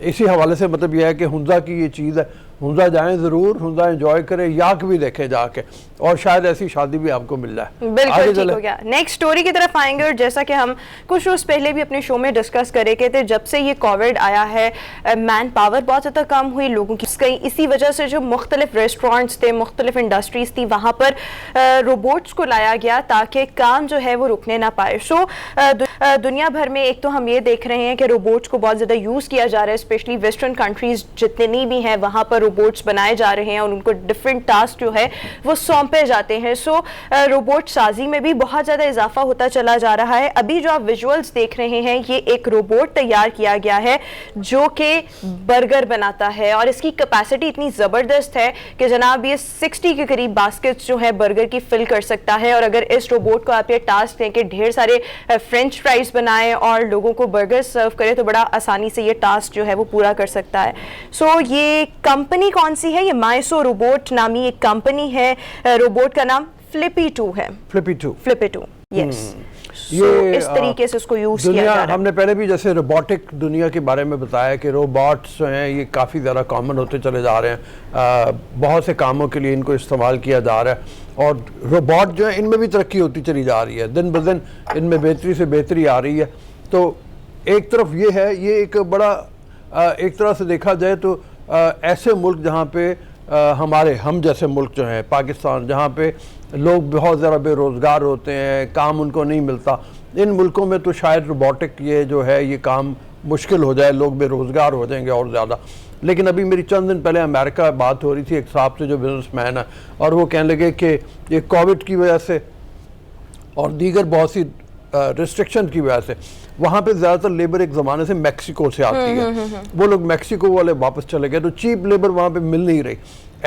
اسی حوالے سے مطلب یہ ہے کہ ہنزا کی یہ چیز ہے، ہنزا جائیں ضرور، ہنزا انجوائے کریں، یاک بھی دیکھیں جا کے، اور شاید ایسی شادی بھی آپ کو مل جائے۔ بالکل ٹھیک ہو گیا، نیکسٹ سٹوری کی طرف آئیں گے، اور جیسا کہ ہم کچھ روز پہلے بھی اپنے شو میں ڈسکس کرے کے تھے، جب سے یہ کووڈ آیا ہے مین پاور بہت زیادہ کم ہوئی لوگوں کی، اسی وجہ سے جو مختلف ریسٹورینٹس تھے، مختلف انڈسٹریز تھی، وہاں پر روبوٹس کو لایا گیا تاکہ کام جو ہے وہ رکنے نہ پائے۔ سو دنیا بھر میں ایک تو ہم یہ دیکھ رہے ہیں کہ روبوٹس کو بہت زیادہ یوز کیا جا رہا ہے، اسپیشلی ویسٹرن کنٹریز جتنی بھی ہیں وہاں پر روبوٹس بنائے جا رہے ہیں اور ان کو ڈفرینٹ ٹاسک جو ہے وہ سونپے جاتے ہیں۔ سو روبوٹ سازی میں بھی بہت زیادہ اضافہ ہوتا چلا جا رہا ہے۔ ابھی جو آپ ویژولز دیکھ رہے ہیں، یہ ایک روبوٹ تیار کیا گیا ہے جو کہ برگر بناتا ہے، اور اس کی کیپیسٹی اتنی زبردست ہے کہ جناب یہ 60 کے قریب باسکٹس جو ہے برگر کی فل کر سکتا ہے، اور اگر اس روبوٹ کو آپ یہ ٹاسک دیں کہ ڈھیر سارے فرینچ فرائز بنائے اور لوگوں کو برگر سرو کرے تو بڑا آسانی سے یہ ٹاسک جو ہے وہ پورا کر سکتا ہے۔ سو یہ کمپنی کون سی ہے؟ یہ مائسو روبوٹ نامی ایک کمپنی ہے، روبوٹ کا نام فلپی 2 ہے۔ فلپی 2 یس، یہ اس طریقے سے اس کو یوز کیا جا رہا ہے۔ ہم نے پہلے بھی جیسے روبوٹک دنیا کے بارے میں بتایا کہ روبوٹس جو ہیں یہ کافی زیادہ کامن ہوتے چلے جا رہے ہیں، بہت سے کاموں کے لیے ان کو استعمال کیا جا رہا ہے، اور روبوٹ جو ہیں ان میں بھی ترقی ہوتی چلی جا رہی ہے، دن بدن ان میں بہتری سے بہتری آ رہی ہے۔ تو ایک طرف یہ ہے، یہ ایک بڑا ایک طرح سے دیکھا جائے تو ایسے ملک جہاں پہ ہم جیسے ملک جو ہیں پاکستان، جہاں پہ لوگ بہت زیادہ بے روزگار ہوتے ہیں، کام ان کو نہیں ملتا، ان ملکوں میں تو شاید روبوٹک یہ جو ہے یہ کام مشکل ہو جائے، لوگ بے روزگار ہو جائیں گے اور زیادہ۔ لیکن ابھی میری چند دن پہلے امریکہ بات ہو رہی تھی ایک صاحب سے جو بزنس مین ہے، اور وہ کہنے لگے کہ یہ کووڈ کی وجہ سے اور دیگر بہت سی ریسٹرکشن کی وجہ سے وہاں پہ زیادہ تر لیبر ایک زمانے سے میکسیکو سے آتی ہے، وہ لوگ میکسیکو والے واپس چلے گئے تو چیپ لیبر وہاں پہ مل نہیں رہی۔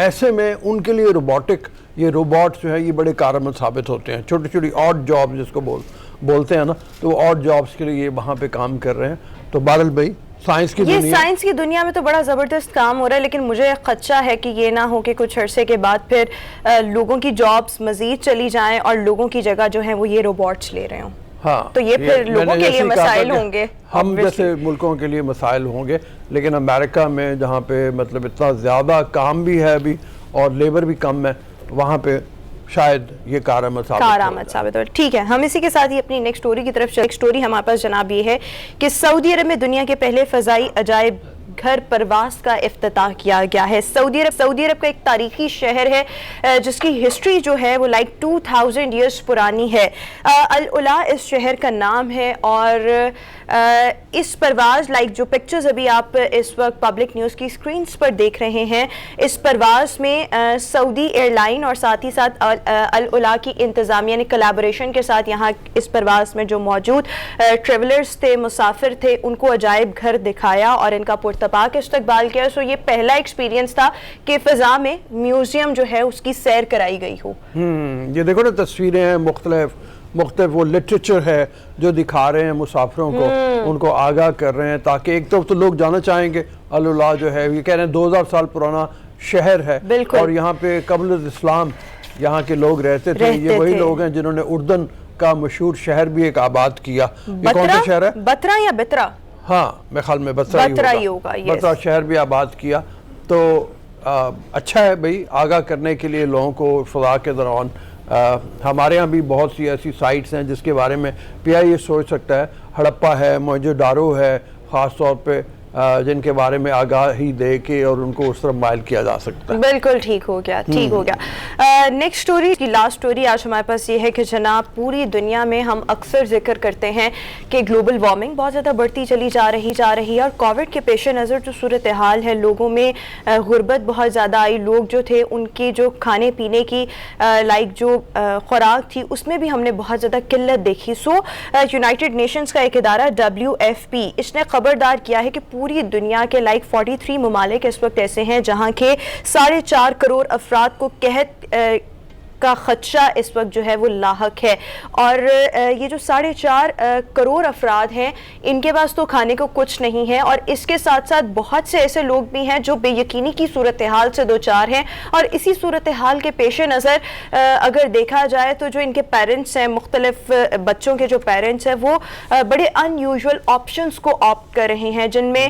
ایسے میں ان کے لیے یہ روبوٹس جو ہے یہ بڑے کارآمد ثابت ہوتے ہیں، چھوٹی چھوٹی آڈ جاب جس کو بولتے ہیں نا، تو وہ آڈ جابس کے لیے یہ وہاں پہ کام کر رہے ہیں۔ تو بہرحال بھائی سائنس کی دنیا میں تو بڑا زبردست کام ہو رہا ہے، لیکن مجھے خدشہ ہے کہ یہ نہ ہو کہ کچھ عرصے کے بعد پھر لوگوں کی جابس مزید چلی جائیں اور لوگوں کی جگہ جو ہے وہ یہ روبوٹس لے رہے ہوں۔ ہاں، تو یہ پھر لوگوں کے لیے مسائل ہوں گے، ہم جیسے ملکوں کے لیے مسائل ہوں گے، لیکن امریکہ میں جہاں پہ مطلب اتنا زیادہ کام بھی ہے ابھی اور لیبر بھی کم ہے، وہاں پہ شاید یہ کارآمد ثابت ہو۔ ٹھیک ہے، ہم اسی کے ساتھ ہی اپنی نیکسٹ سٹوری کی طرف چلیں۔ نیکسٹ سٹوری ہمارے پاس جناب یہ ہے کہ سعودی عرب میں دنیا کے پہلے فضائی عجائب گھر پرواز کا افتتاح کیا گیا ہے۔ سعودی عرب کا ایک تاریخی شہر ہے جس کی ہسٹری جو ہے وہ 2000 ایئرس پرانی ہے۔ العلا اس شہر کا نام ہے، اور اس پرواز جو پکچرز ابھی آپ اس وقت پبلک نیوز کی سکرینز پر دیکھ رہے ہیں، اس پرواز میں سعودی ایئر لائن اور ساتھ ہی ساتھ العلا کی انتظامیہ نے کلیبوریشن کے ساتھ یہاں اس پرواز میں جو موجود ٹریولرز تھے، مسافر تھے، ان کو عجائب گھر دکھایا اور ان کا پرتپاک استقبال کیا۔ سو یہ پہلا ایکسپیرینس تھا کہ فضا میں میوزیم جو ہے اس کی سیر کرائی گئی ہو۔ یہ دیکھو نا تصویریں ہیں، مختلف وہ لٹریچر ہے جو دکھا رہے ہیں مسافروں کو، ان کو آگاہ کر رہے ہیں، تاکہ ایک طرف تو لوگ جانا چاہیں گے۔ العلا جو ہے یہ کہہ رہے ہیں 2000 سال پرانا شہر ہے، اور یہاں پہ قبل اسلام یہاں کے لوگ رہتے تھے۔ یہ وہی لوگ ہیں جنہوں نے اردن کا مشہور شہر بھی ایک آباد کیا۔ یہ کون سا شہر ہے؟ بترا یا بترا؟ ہاں میں خیال میں بترا ہی ہوگا، بترا شہر بھی آباد کیا۔ تو اچھا ہے بھائی، آگاہ کرنے کے لیے لوگوں کو فضا کے دوران۔ ہمارے ہاں بھی بہت سی ایسی سائٹس ہیں جس کے بارے میں پی آئی یہ سوچ سکتا ہے، ہڑپا ہے، موہنجو داڑو ہے، خاص طور پہ جن کے بارے میں آگاہی دے کے اور ان کو اس طرح مائل کیا جا سکتا ہے۔ بالکل ٹھیک ہو گیا، ٹھیک ہو گیا۔ نیکسٹ سٹوری کی لاسٹ سٹوری آج ہمارے پاس یہ ہے کہ جناب پوری دنیا میں ہم اکثر ذکر کرتے ہیں کہ گلوبل وارمنگ بہت زیادہ بڑھتی چلی جا رہی ہے، اور کووڈ کے پیش نظر جو صورتحال ہے، لوگوں میں غربت بہت زیادہ آئی، لوگ جو تھے ان کی جو کھانے پینے کی جو خوراک تھی اس میں بھی ہم نے بہت زیادہ قلت دیکھی۔ سو یونائٹڈ نیشنز کا ایک ادارہ WFP اس نے خبردار کیا ہے کہ پوری دنیا کے 43 ممالک اس وقت ایسے ہیں جہاں کے 4.5 کروڑ افراد کو کا خدشہ اس وقت جو ہے وہ لاحق ہے. اور یہ جو 4.5 کروڑ افراد ہیں ان کے پاس تو کھانے کو کچھ نہیں ہے, اور اس کے ساتھ ساتھ بہت سے ایسے لوگ بھی ہیں جو بے یقینی کی صورتحال سے دوچار ہیں. اور اسی صورتحال کے پیش نظر اگر دیکھا جائے تو جو ان کے پیرنٹس ہیں, مختلف بچوں کے جو پیرنٹس ہیں, وہ بڑے ان یوزول آپشنز کو آپٹ کر رہے ہیں, جن میں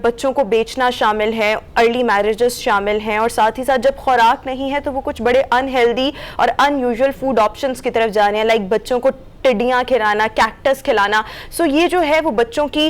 بچوں کو بیچنا شامل ہے, ارلی میرجز شامل ہیں, اور ساتھ ہی ساتھ جب خوراک نہیں ہے تو وہ کچھ بڑے ان ہیلدی اور ان یوزول فوڈ آپشنز کی طرف جانے ہیں, لائک بچوں کو ٹڈیاں کھلانا, کیکٹس کھلانا. سو یہ جو ہے وہ بچوں کی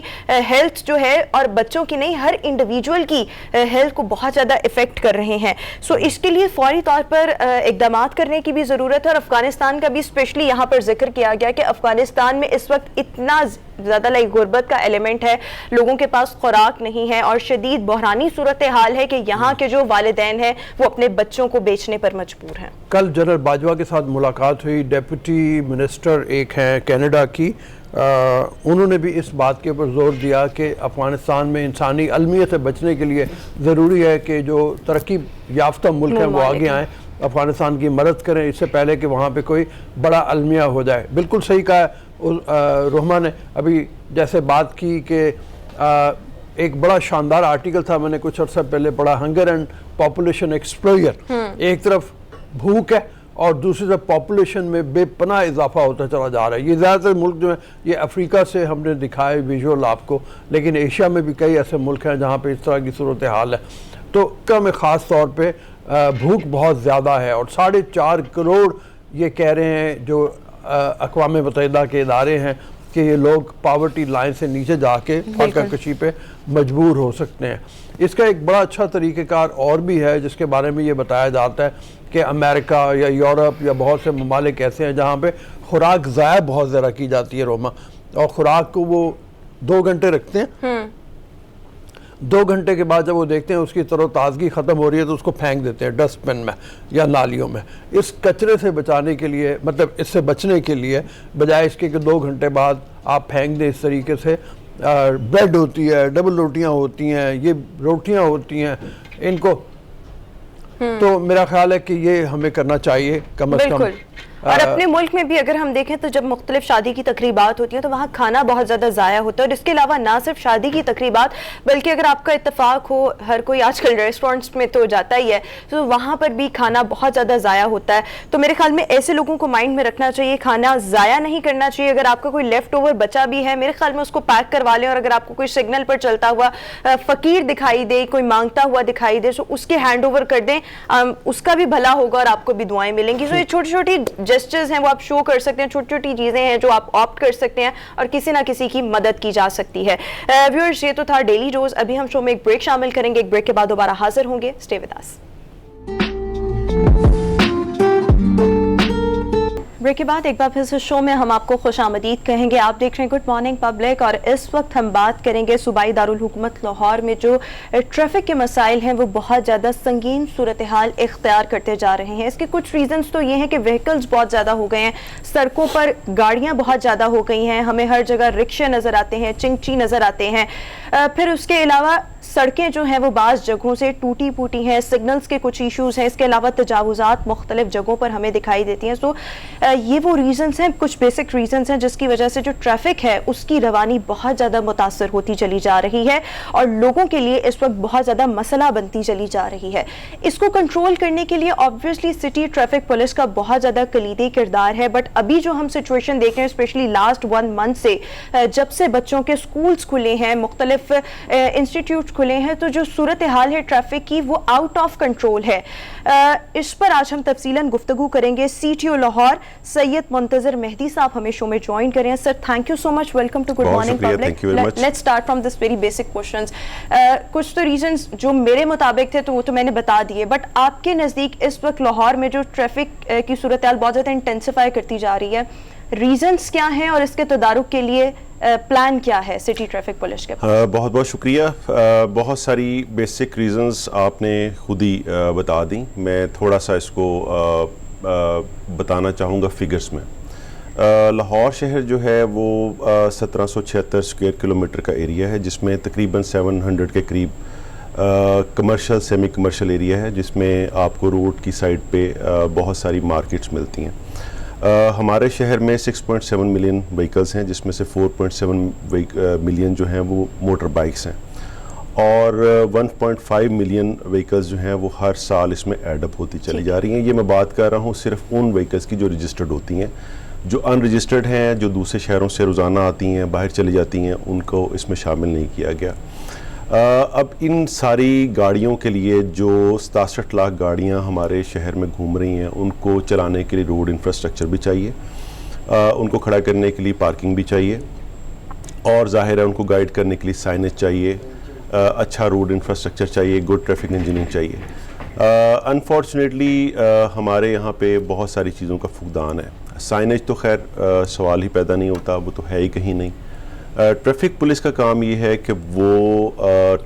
ہیلتھ جو ہے, اور بچوں کی نہیں ہر انڈیویجول کی ہیلتھ کو بہت زیادہ افیکٹ کر رہے ہیں. سو اس کے لیے فوری طور پر اقدامات کرنے کی بھی ضرورت ہے, اور افغانستان کا بھی اسپیشلی یہاں پر ذکر کیا گیا کہ افغانستان میں اس وقت اتنا زیادہ غربت کا ایلیمنٹ ہے, لوگوں کے پاس خوراک نہیں ہے, اور شدید بحرانی صورتحال ہے کہ یہاں کے جو والدین ہیں وہ اپنے بچوں کو بیچنے پر مجبور ہیں. کل جنرل باجوہ کے ساتھ ملاقات ہوئی, ڈیپٹی منسٹر ایک ہیں کینیڈا کی, انہوں نے بھی اس بات کے اوپر زور دیا کہ افغانستان میں انسانی المیت سے بچنے کے لیے ضروری ہے کہ جو ترقی یافتہ ملک ہیں وہ آگے آئیں, افغانستان کی مدد کریں اس سے پہلے کہ وہاں پہ کوئی بڑا المیہ ہو جائے. بالکل صحیح کہا رحمہ نے ابھی جیسے بات کی کہ ایک بڑا شاندار آرٹیکل تھا, میں نے کچھ عرصہ پہلے پڑھا, ہنگر اینڈ پاپولیشن ایکسپلوژر. ایک طرف بھوک ہے اور دوسری طرف پاپولیشن میں بے پناہ اضافہ ہوتا چلا جا رہا ہے. یہ زیادہ تر ملک جو ہیں یہ افریقہ سے ہم نے دکھائے ویژول آپ کو, لیکن ایشیا میں بھی کئی ایسے ملک ہیں جہاں پہ اس طرح کی صورتحال ہے. تو میں خاص طور پہ بھوک بہت زیادہ ہے, اور 4.5 کروڑ یہ کہہ رہے ہیں جو اقوام متحدہ کے ادارے ہیں کہ یہ لوگ پاورٹی لائن سے نیچے جا کے فاقہ کشی پہ مجبور ہو سکتے ہیں. اس کا ایک بڑا اچھا طریقہ کار اور بھی ہے جس کے بارے میں یہ بتایا جاتا ہے کہ امریکہ یا یورپ یا بہت سے ممالک ایسے ہیں جہاں پہ خوراک ضائع بہت زیادہ کی جاتی ہے روما, اور خوراک کو وہ 2 گھنٹے رکھتے ہیں, 2 گھنٹے کے بعد جب وہ دیکھتے ہیں اس کی تر و تازگی ختم ہو رہی ہے تو اس کو پھینک دیتے ہیں ڈسٹ بن میں یا نالیوں میں. اس کچرے سے بچانے کے لیے, مطلب اس سے بچنے کے لیے, بجائے اس کے کہ 2 گھنٹے بعد آپ پھینک دیں اس طریقے سے, بریڈ ہوتی ہے, ڈبل روٹیاں ہوتی ہیں, یہ روٹیاں ہوتی ہیں ان کو, تو میرا خیال ہے کہ یہ ہمیں کرنا چاہیے کم از کم. اور اپنے ملک میں بھی اگر ہم دیکھیں تو جب مختلف شادی کی تقریبات ہوتی ہیں تو وہاں کھانا بہت زیادہ ضائع ہوتا ہے, اور اس کے علاوہ نہ صرف شادی کی تقریبات بلکہ اگر آپ کا اتفاق ہو, ہر کوئی آج کل ریسٹورنٹس میں تو جاتا ہی ہے, تو وہاں پر بھی کھانا بہت زیادہ ضائع ہوتا ہے. تو میرے خیال میں ایسے لوگوں کو مائنڈ میں رکھنا چاہیے, کھانا ضائع نہیں کرنا چاہیے. اگر آپ کا کوئی لیفٹ اوور بچا بھی ہے, میرے خیال میں اس کو پیک کروا لیں, اور اگر آپ کو کوئی سگنل پر چلتا ہوا فقیر دکھائی دے, کوئی مانگتا ہوا دکھائی دے, تو اس کے ہینڈ اوور کر دیں, اس کا بھی بھلا ہوگا اور آپ کو بھی دعائیں ملیں گی. تو یہ چھوٹی چھوٹی جسچرز ہیں وہ آپ شو کر سکتے ہیں, چھوٹی چھوٹی چیزیں ہیں جو آپ آپٹ کر سکتے ہیں, اور کسی نہ کسی کی مدد کی جا سکتی ہے. ویورز, یہ تو تھا ڈیلی ڈوز. ابھی ہم شو میں ایک بریک شامل کریں گے, ایک بریک کے بعد دوبارہ حاضر ہوں گے. Stay with us. بریک کے بعد ایک بار پھر سے شو میں ہم آپ کو خوش آمدید کہیں گے. آپ دیکھ رہے ہیں گڈ مارننگ پبلک, اور اس وقت ہم بات کریں گے صوبائی دارالحکومت لاہور میں جو ٹریفک کے مسائل ہیں وہ بہت زیادہ سنگین صورتحال اختیار کرتے جا رہے ہیں. اس کے کچھ ریزنز تو یہ ہیں کہ وہیکلز بہت زیادہ ہو گئے ہیں, سڑکوں پر گاڑیاں بہت زیادہ ہو گئی ہیں, ہمیں ہر جگہ رکشے نظر آتے ہیں, چنگچی نظر آتے ہیں. پھر اس کے علاوہ سڑکیں جو ہیں وہ بعض جگہوں سے ٹوٹی پوٹی ہیں, سگنلز کے کچھ ایشوز ہیں, اس کے علاوہ تجاوزات مختلف جگہوں پر ہمیں دکھائی دیتی ہیں. سو یہ وہ ریزنز ہیں, کچھ بیسک ریزنز ہیں جس کی وجہ سے جو ٹریفک ہے اس کی روانی بہت زیادہ متاثر ہوتی چلی جا رہی ہے, اور لوگوں کے لیے اس وقت بہت زیادہ مسئلہ بنتی چلی جا رہی ہے. اس کو کنٹرول کرنے کے لیے آبویسلی سٹی ٹریفک پولیس کا بہت زیادہ کلیدی کردار ہے, بٹ ابھی جو ہم سچویشن دیکھ رہے ہیں اسپیشلی لاسٹ 1 منتھ سے, جب سے بچوں کے سکولز کھلے ہیں, مختلف انسٹیٹیوٹ کھلے ہیں, تو جو صورتحال ہے ٹریفک کی وہ آؤٹ آف کنٹرول ہے. اس پر آج ہم تفصیلاً گفتگو کریں گے. سی ٹی او لاہور سید منتظر مہدی صاحب ہمیں شو میں جوائن کریں. Sir, thank you so much, welcome to good morning public. Let's start from this very basic questions. کچھ تو ریزنز جو میرے مطابق تھے تو وہ تو میں نے بتا دیے, بٹ آپ کے نزدیک اس وقت لاہور میں جو ٹریفک کی صورتحال بہت زیادہ انٹینسیفائی کرتی جا رہی ہے, ریزنز کیا ہیں اور اس کے تدارک کے لیے پلان کیا ہے سٹی ٹریفک پولیس کے پاس؟ بہت بہت شکریہ. بہت ساری بیسک ریزنز آپ نے خود ہی بتا دیں. میں تھوڑا سا اس کو بتانا چاہوں گا فگرز میں. لاہور شہر جو ہے وہ 1776 اسکوائر کلومیٹر کا ایریا ہے, جس میں تقریباً 700 کے قریب کمرشل سیمی کمرشل ایریا ہے جس میں آپ کو روڈ کی سائڈ پہ بہت ساری مارکیٹس ملتی ہیں. ہمارے شہر میں 6.7 ملین وہیکلز ہیں جس میں سے 4.7 ملین جو ہیں وہ موٹر بائکس ہیں اور 1.5 ملین وہیکلز جو ہیں وہ ہر سال اس میں ایڈ اپ ہوتی چلی جا رہی ہیں. یہ میں بات کر رہا ہوں صرف ان وہیکلز کی جو رجسٹرڈ ہوتی ہیں. جو ان رجسٹرڈ ہیں جو دوسرے شہروں سے روزانہ آتی ہیں باہر چلی جاتی ہیں ان کو اس میں شامل نہیں کیا گیا. اب ان ساری گاڑیوں کے لیے جو 67 لاکھ گاڑیاں ہمارے شہر میں گھوم رہی ہیں ان کو چلانے کے لیے روڈ انفراسٹرکچر بھی چاہیے, ان کو کھڑا کرنے کے لیے پارکنگ بھی چاہیے اور ظاہر ہے ان کو گائیڈ کرنے کے لیے سائنج چاہیے, اچھا روڈ انفراسٹرکچر چاہیے, گڈ ٹریفک انجینئرنگ چاہیے. انفارچونیٹلی ہمارے یہاں پہ بہت ساری چیزوں کا فقدان ہے. سائنج تو خیر سوال ہی پیدا نہیں ہوتا, وہ تو ہے ہی کہیں نہیں. ٹریفک پولیس کا کام یہ ہے کہ وہ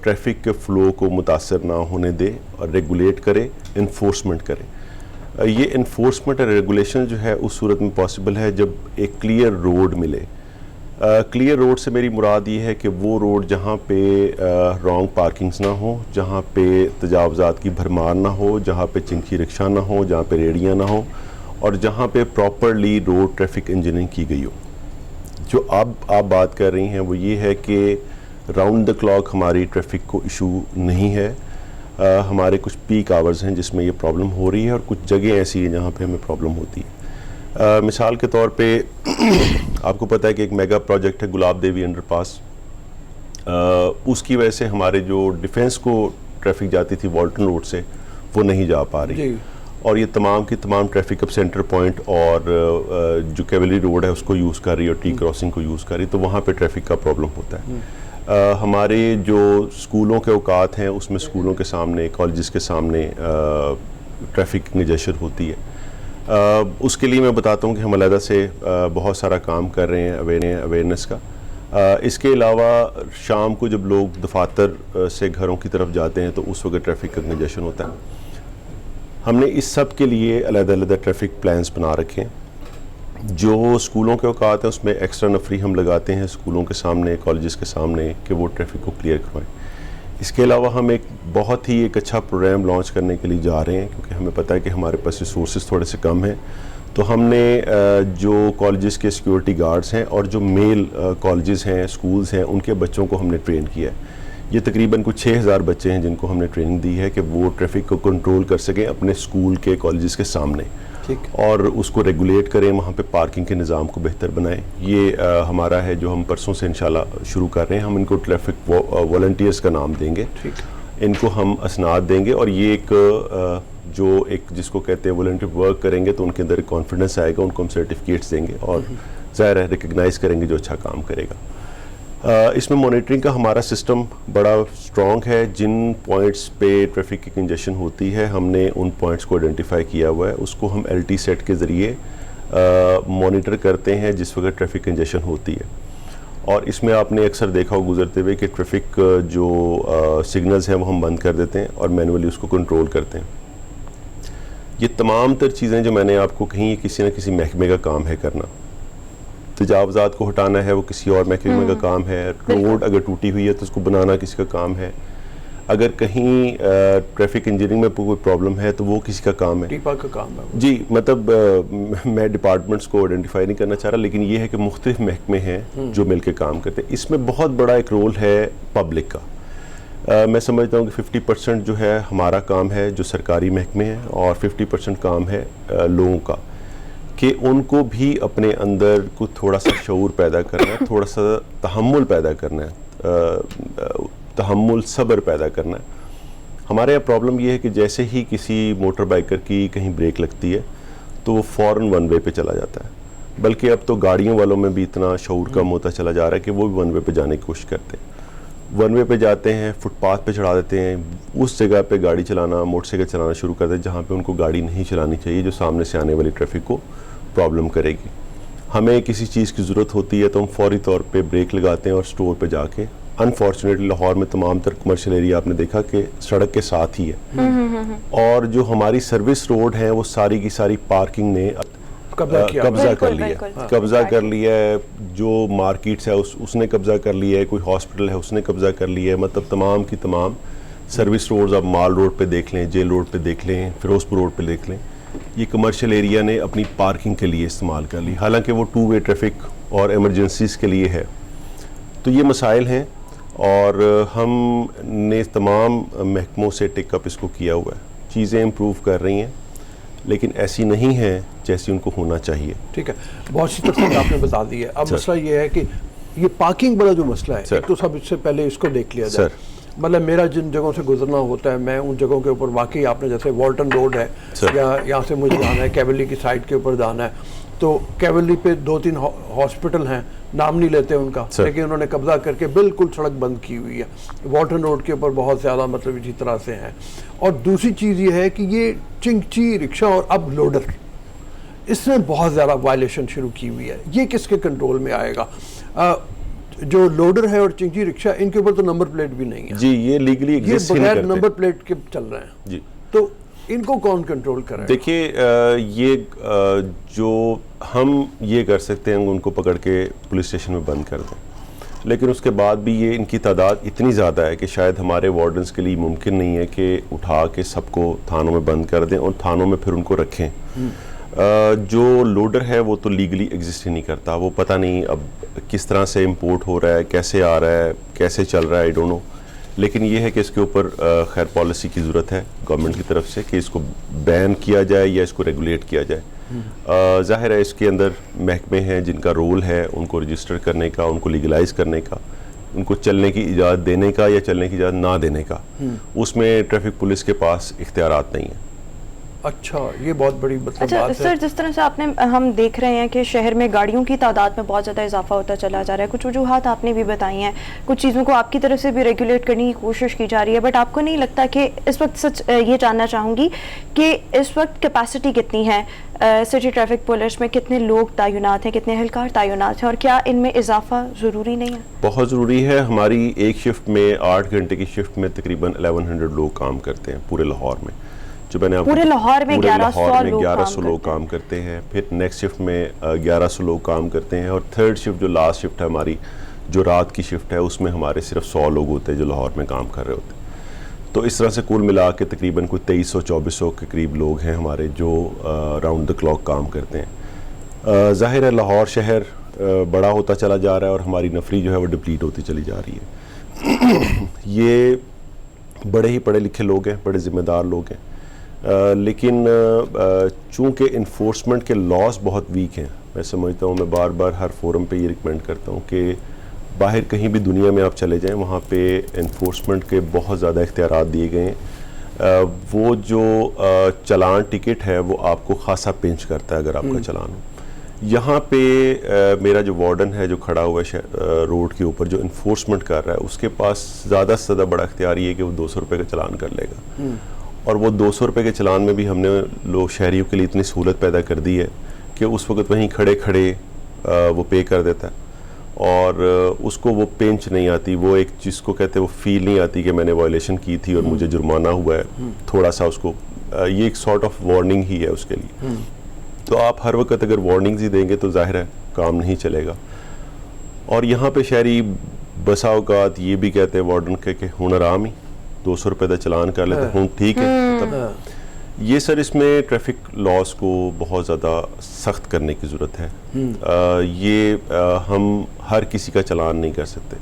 ٹریفک کے فلو کو متاثر نہ ہونے دے اور ریگولیٹ کرے, انفورسمنٹ کرے. یہ انفورسمنٹ اور ریگولیشن جو ہے اس صورت میں پاسبل ہے جب ایک کلیئر روڈ ملے. کلیئر روڈ سے میری مراد یہ ہے کہ وہ روڈ جہاں پہ رانگ پارکنگز نہ ہوں, جہاں پہ تجاوزات کی بھرمار نہ ہو, جہاں پہ چنکی رکشہ نہ ہو, جہاں پہ ریڑیاں نہ ہوں اور جہاں پہ پراپرلی روڈ ٹریفک انجینئرنگ کی گئی ہو. جو اب آپ بات کر رہی ہیں وہ یہ ہے کہ راؤنڈ دا کلاک ہماری ٹریفک کو ایشو نہیں ہے. ہمارے کچھ پیک آورز ہیں جس میں یہ پرابلم ہو رہی ہے اور کچھ جگہیں ایسی ہیں جہاں پہ ہمیں پرابلم ہوتی ہے. مثال کے طور پہ آپ کو پتہ ہے کہ ایک میگا پروجیکٹ ہے گلاب دیوی انڈر پاس, اس کی وجہ سے ہمارے جو ڈیفینس کو ٹریفک جاتی تھی والٹن روڈ سے وہ نہیں جا پا رہی اور یہ تمام کی تمام ٹریفک اب سینٹر پوائنٹ اور جو کیولری روڈ ہے اس کو یوز کر رہی ہے اور ٹی کراسنگ کو یوز کر رہی ہے, تو وہاں پہ ٹریفک کا پرابلم ہوتا ہے. ہمارے جو اسکولوں کے اوقات ہیں اس میں اسکولوں کے سامنے, کالجز کے سامنے ٹریفک کنجیشن ہوتی ہے. اس کے لیے میں بتاتا ہوں کہ ہم علیحدہ سے بہت سارا کام کر رہے ہیں اویئرنیس کا. اس کے علاوہ شام کو جب لوگ دفاتر سے گھروں کی طرف جاتے ہیں تو اس وقت ٹریفک کا کنجیشن ہوتا ہے. ہم نے اس سب کے لیے علیحدہ علیحدہ ٹریفک پلانز بنا رکھے ہیں. جو اسکولوں کے اوقات ہیں اس میں ایکسٹرا نفری ہم لگاتے ہیں اسکولوں کے سامنے, کالجز کے سامنے کہ وہ ٹریفک کو کلیئر کروائیں. اس کے علاوہ ہم بہت ہی اچھا پروگرام لانچ کرنے کے لیے جا رہے ہیں کیونکہ ہمیں پتہ ہے کہ ہمارے پاس ریسورسز تھوڑے سے کم ہیں. تو ہم نے جو کالجز کے سیکیورٹی گارڈز ہیں اور جو میل کالجز ہیں, اسکولز ہیں, ان کے بچوں کو ہم نے ٹرین کیا ہے. یہ تقریباً کچھ 6000 بچے ہیں جن کو ہم نے ٹریننگ دی ہے کہ وہ ٹریفک کو کنٹرول کر سکیں اپنے اسکول کے, کالجز کے سامنے اور اس کو ریگولیٹ کریں, وہاں پہ پارکنگ کے نظام کو بہتر بنائیں. یہ ہمارا ہے جو ہم پرسوں سے انشاءاللہ شروع کر رہے ہیں. ہم ان کو ٹریفک والنٹیئرز کا نام دیں گے, ان کو ہم اسناد دیں گے اور یہ ایک جس کو کہتے ہیں والنٹیئر ورک کریں گے تو ان کے اندر کانفیڈنس آئے گا, ان کو ہم سرٹیفکیٹس دیں گے اور ظاہر ہے ریکگنائز کریں گے جو اچھا کام کرے گا. اس میں مانیٹرنگ کا ہمارا سسٹم بڑا اسٹرانگ ہے. جن پوائنٹس پہ ٹریفک کی کنجیشن ہوتی ہے ہم نے ان پوائنٹس کو آئیڈینٹیفائی کیا ہوا ہے. اس کو ہم LT سیٹ کے ذریعے مانیٹر کرتے ہیں جس وقت ٹریفک کنجیشن ہوتی ہے. اور اس میں آپ نے اکثر دیکھا ہو گزرتے ہوئے کہ ٹریفک جو سگنلز ہیں وہ ہم بند کر دیتے ہیں اور مینولی اس کو کنٹرول کرتے ہیں. یہ تمام تر چیزیں جو میں نے آپ کو کہیں کسی نہ کسی محکمے کا کام ہے کرنا. تجاوزات کو ہٹانا ہے وہ کسی اور محکمے کا کام ہے. روڈ اگر ٹوٹی ہوئی ہے تو اس کو بنانا کسی کا کام ہے. اگر کہیں ٹریفک انجینئرنگ میں کوئی پرابلم ہے تو وہ کسی کا کام ہے. ٹیپا کا کام ہے. جی مطلب میں ڈپارٹمنٹس کو آئیڈینٹیفائی نہیں کرنا چاہ رہا, لیکن یہ ہے کہ مختلف محکمے ہیں جو مل کے کام کرتے ہیں. اس میں بہت بڑا ایک رول ہے پبلک کا. میں سمجھتا ہوں کہ 50% جو ہے ہمارا کام ہے جو سرکاری محکمے ہیں اور 50% کام ہے لوگوں کا کہ ان کو بھی اپنے اندر کچھ تھوڑا سا شعور پیدا کرنا ہے, تھوڑا سا تحمل پیدا کرنا ہے, تحمل صبر پیدا کرنا ہے. ہمارے یہاں پرابلم یہ ہے کہ جیسے ہی کسی موٹر بائیکر کی کہیں بریک لگتی ہے تو وہ فوراً ون وے پہ چلا جاتا ہے. بلکہ اب تو گاڑیوں والوں میں بھی اتنا شعور کم ہوتا چلا جا رہا ہے کہ وہ بھی ون وے پہ جانے کی کوشش کرتے ہیں. ون وے پہ جاتے ہیں, فٹ پاتھ پہ چڑھا دیتے ہیں, اس جگہ پہ گاڑی چلانا, موٹر سائیکل چلانا شروع کرتے ہیں جہاں پہ ان کو گاڑی نہیں چلانی چاہیے, جو سامنے سے آنے والی ٹریفک کو پرابلم کرے گی. ہمیں کسی چیز کی ضرورت ہوتی ہے تو ہم فوری طور پہ بریک لگاتے ہیں اور اسٹور پہ جا کے. انفارچونیٹلی لاہور میں تمام تر کمرشل ایریا آپ نے دیکھا کہ سڑک کے ساتھ ہی ہے, اور جو ہماری سروس روڈ ہیں وہ ساری کی ساری پارکنگ نے قبضہ کر لیا ہے. جو مارکیٹس ہے اس نے قبضہ کر لیا ہے, کوئی ہاسپٹل ہے اس نے قبضہ کر لیا ہے. مطلب تمام کی تمام سروس روڈز آپ مال روڈ پہ دیکھ لیں, جیل روڈ پہ دیکھ لیں, فیروز پور روڈ پہ دیکھ لیں, یہ کمرشل ایریا نے اپنی پارکنگ کے لیے استعمال کر لی, حالانکہ وہ 2 وے ٹریفک اور ایمرجنسیز کے لیے ہے. تو یہ مسائل ہیں اور ہم نے تمام محکموں سے ٹیک اپ اس کو کیا ہوا ہے. چیزیں امپروو کر رہی ہیں لیکن ایسی نہیں ہیں جیسی ان کو ہونا چاہیے. ٹھیک ہے, بہت سی تفصیل آپ نے بتا دی ہے. اب مسئلہ یہ ہے کہ یہ پارکنگ والا جو مسئلہ ہے, ایک تو سب اس سے پہلے اس کو دیکھ لیا جائے. مطلب میرا جن جگہوں سے گزرنا ہوتا ہے میں ان جگہوں کے اوپر واقعی آپ نے جیسے والٹن روڈ ہے یا یہاں سے مجھے جانا ہے کیولی کی سائڈ کے اوپر جانا ہے, تو کیولی پہ 2-3 ہاسپٹل ہیں, نام نہیں لیتے ان کا, لیکن انہوں نے قبضہ کر کے بالکل سڑک بند کی ہوئی ہے. والٹن روڈ کے اوپر بہت زیادہ مطلب اسی طرح سے ہیں. اور دوسری چیز یہ ہے کہ یہ چنگچی رکشہ اور اب لوڈر, اس نے بہت زیادہ وائلیشن شروع کی ہوئی ہے. یہ کس کے کنٹرول میں آئے گا؟ جو لوڈر ہے اور چنگچی رکشہ, ان کے اوپر تو نمبر پلیٹ بھی نہیں ہے. جی, یہ لیگلی ایگزسٹ یہ بغیر نمبر پلیٹ کے چل رہے ہیں. جی, تو ان کو کون کنٹرول کرے؟ دیکھیے یہ جو ہم یہ کر سکتے ہیں ان کو پکڑ کے پولیس اسٹیشن میں بند کر دیں, لیکن اس کے بعد بھی یہ ان کی تعداد اتنی زیادہ ہے کہ شاید ہمارے وارڈنز کے لیے ممکن نہیں ہے کہ اٹھا کے سب کو تھانوں میں بند کر دیں اور تھانوں میں پھر ان کو رکھیں. جو لوڈر ہے وہ تو لیگلی ایگزسٹ ہی نہیں کرتا, وہ پتہ نہیں اب کس طرح سے امپورٹ ہو رہا ہے, کیسے آ رہا ہے, کیسے چل رہا ہے, آئی ڈونٹ نو. لیکن یہ ہے کہ اس کے اوپر خیر پالیسی کی ضرورت ہے گورنمنٹ کی طرف سے کہ اس کو بین کیا جائے یا اس کو ریگولیٹ کیا جائے. ظاہر ہے اس کے اندر محکمے ہیں جن کا رول ہے ان کو رجسٹر کرنے کا, ان کو لیگلائز کرنے کا, ان کو چلنے کی اجازت دینے کا یا چلنے کی اجازت نہ دینے کا. اس میں ٹریفک پولیس کے پاس اختیارات نہیں ہیں. اچھا, یہ بہت بڑی مطلب اچھا بات ہے. سر, جس طرح سے آپ نے ہم دیکھ رہے ہیں کہ شہر میں گاڑیوں کی تعداد میں بہت زیادہ اضافہ ہوتا چلا جا رہا ہے, کچھ وجوہات آپ نے بھی بتائی ہیں, کچھ چیزوں کو آپ کی طرف سے بھی ریگولیٹ کرنے کی کوشش کی جا رہی ہے, بٹ آپ کو نہیں لگتا کہ اس وقت سچ یہ جاننا چاہوں گی کہ اس وقت کیپیسٹی کتنی ہے سٹی ٹریفک پولیس میں, کتنے لوگ تعینات ہیں, کتنے اہلکار تعینات ہیں, اور کیا ان میں اضافہ ضروری نہیں ہے؟ بہت ضروری ہے. ہماری ایک شفٹ میں 8 گھنٹے کی شفٹ میں تقریباً 1100 لوگ کام کرتے ہیں پورے لاہور میں. جو میں نے پورے لاہور میں 1100 لوگ کام کرتے ہیں. پھر نیکسٹ شفٹ میں 1100 لوگ کام کرتے ہیں, اور تھرڈ شفٹ جو لاسٹ شفٹ ہے ہماری, جو رات کی شفٹ ہے, اس میں ہمارے صرف 100 لوگ ہوتے ہیں جو لاہور میں کام کر رہے ہوتے ہیں. تو اس طرح سے کل ملا کے تقریباً کوئی 2300-2400 کے قریب لوگ ہیں ہمارے جو راؤنڈ دا کلاک کام کرتے ہیں. ظاہر ہے لاہور شہر بڑا ہوتا چلا جا رہا ہے اور ہماری نفری جو ہے وہ ڈپلیٹ ہوتی چلی جا رہی ہے. یہ بڑے ہی پڑھے لکھے لوگ ہیں, بڑے ذمہ دار لوگ ہیں, لیکن چونکہ انفورسمنٹ کے لاس بہت ویک ہیں. میں سمجھتا ہوں, میں بار بار ہر فورم پہ یہ ریکمینڈ کرتا ہوں کہ باہر کہیں بھی دنیا میں آپ چلے جائیں, وہاں پہ انفورسمنٹ کے بہت زیادہ اختیارات دیے گئے ہیں. وہ جو چلان ٹکٹ ہے وہ آپ کو خاصا پنچ کرتا ہے اگر آپ کا چلان ہو. یہاں پہ میرا جو وارڈن ہے جو کھڑا ہوا ہے روڈ کے اوپر, جو انفورسمنٹ کر رہا ہے, اس کے پاس زیادہ سے زیادہ بڑا اختیار یہ ہے کہ وہ 200 روپے کا چلان کر لے گا. اور وہ 200 روپے کے چلان میں بھی ہم نے لوگ شہریوں کے لیے اتنی سہولت پیدا کر دی ہے کہ اس وقت وہیں کھڑے کھڑے وہ پے کر دیتا ہے, اور اس کو وہ پینچ نہیں آتی, وہ ایک جس کو کہتے ہیں وہ فیل نہیں آتی کہ میں نے وائلیشن کی تھی اور مجھے جرمانہ ہوا ہے تھوڑا سا. اس کو یہ ایک سارٹ آف وارننگ ہی ہے اس کے لیے. تو آپ ہر وقت اگر وارننگز ہی دیں گے تو ظاہر ہے کام نہیں چلے گا. اور یہاں پہ شہری بسا اوقات یہ بھی کہتے ہیں وارڈن کے کہ ہن آرام ہی 200 روپے کا چلان کر لیتے ہوں, ٹھیک ہے. یہ سر اس میں ٹریفک لاس کو بہت زیادہ سخت کرنے کی ضرورت ہے. یہ ہم ہر کسی کا چلان نہیں کر سکتے,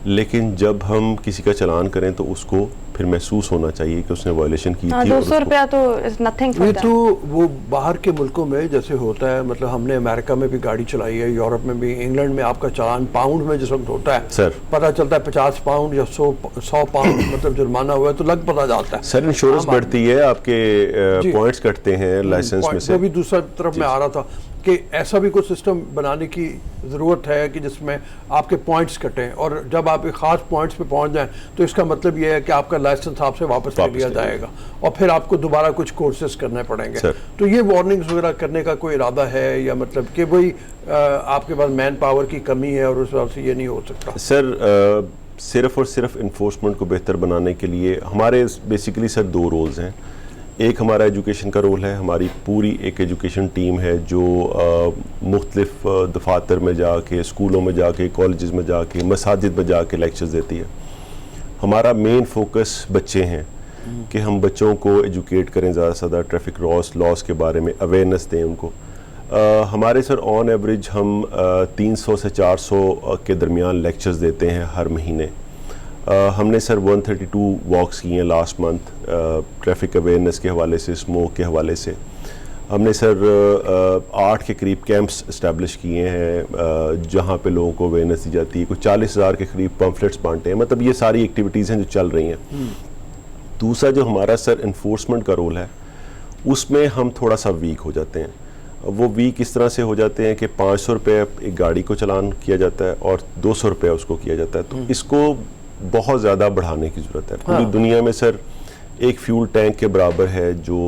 لیکن جب ہم کسی کا چلان کریں تو اس کو پھر محسوس ہونا چاہیے کہ اس نے وائلیشن کی تھی. 200 روپیہ تو نتھنگ. یہ تو وہ باہر کے ملکوں میں جیسے ہوتا ہے, مطلب ہم نے امریکہ میں بھی گاڑی چلائی ہے, یورپ میں بھی, انگلینڈ میں آپ کا چلان پاؤنڈ میں جس وقت ہوتا ہے سر, پتہ چلتا ہے 50 پاؤنڈ یا 100 پاؤنڈ مطلب جرمانہ ہوا ہے تو لگ پتہ جاتا ہے. سر انشورنس بڑھتی ہے, آپ کے پوائنٹس کٹتے ہیں لائسنس میں سے. وہ بھی دوسرا طرف میں آ رہا تھا کہ ایسا بھی کوئی سسٹم بنانے کی ضرورت ہے کہ جس میں آپ کے پوائنٹس کٹیں, اور جب آپ ایک خاص پوائنٹس پہ پہنچ جائیں تو اس کا مطلب یہ ہے کہ آپ کا لائسنس آپ سے واپس لے لیا جائے گا, اور پھر آپ کو دوبارہ کچھ کورسز کرنے پڑیں گے. تو یہ وارننگز وغیرہ کرنے کا کوئی ارادہ ہے, یا مطلب کہ وہی آپ کے پاس مین پاور کی کمی ہے اور اس وجہ سے یہ نہیں ہو سکتا؟ سر صرف اور صرف انفورسمنٹ کو بہتر بنانے کے لیے ہمارے بیسیکلی سر 2 رولز ہیں. ایک ہمارا ایجوکیشن کا رول ہے, ہماری پوری ایک ایجوکیشن ٹیم ہے جو مختلف دفاتر میں جا کے, اسکولوں میں جا کے, کالجز میں جا کے, مساجد میں جا کے لیکچرز دیتی ہے. ہمارا مین فوکس بچے ہیں کہ ہم بچوں کو ایجوکیٹ کریں زیادہ سے زیادہ ٹریفک لاس کے بارے میں اویئرنیس دیں ان کو. ہمارے سر آن ایوریج ہم 300 سے 400 کے درمیان لیکچرز دیتے ہیں ہر مہینے. ہم نے سر 132 واکس کی ہیں لاسٹ منتھ ٹریفک اویئرنیس کے حوالے سے, اسموک کے حوالے سے. ہم نے سر 8 کے قریب کیمپس اسٹیبلش کیے ہیں جہاں پہ لوگوں کو اویئرنیس دی جاتی ہے. کوئی 40,000 کے قریب پمفلیٹس بانٹے ہیں. مطلب یہ ساری ایکٹیویٹیز ہیں جو چل رہی ہیں. دوسرا جو ہمارا سر انفورسمنٹ کا رول ہے اس میں ہم تھوڑا سا ویک ہو جاتے ہیں. وہ ویک اس طرح سے ہو جاتے ہیں کہ 500 روپے ایک گاڑی کو چلان کیا جاتا ہے اور 200 روپے اس کو کیا جاتا ہے. تو اس کو بہت زیادہ بڑھانے کی ضرورت ہے. پوری دنیا میں سر ایک فیول ٹینک کے برابر ہے جو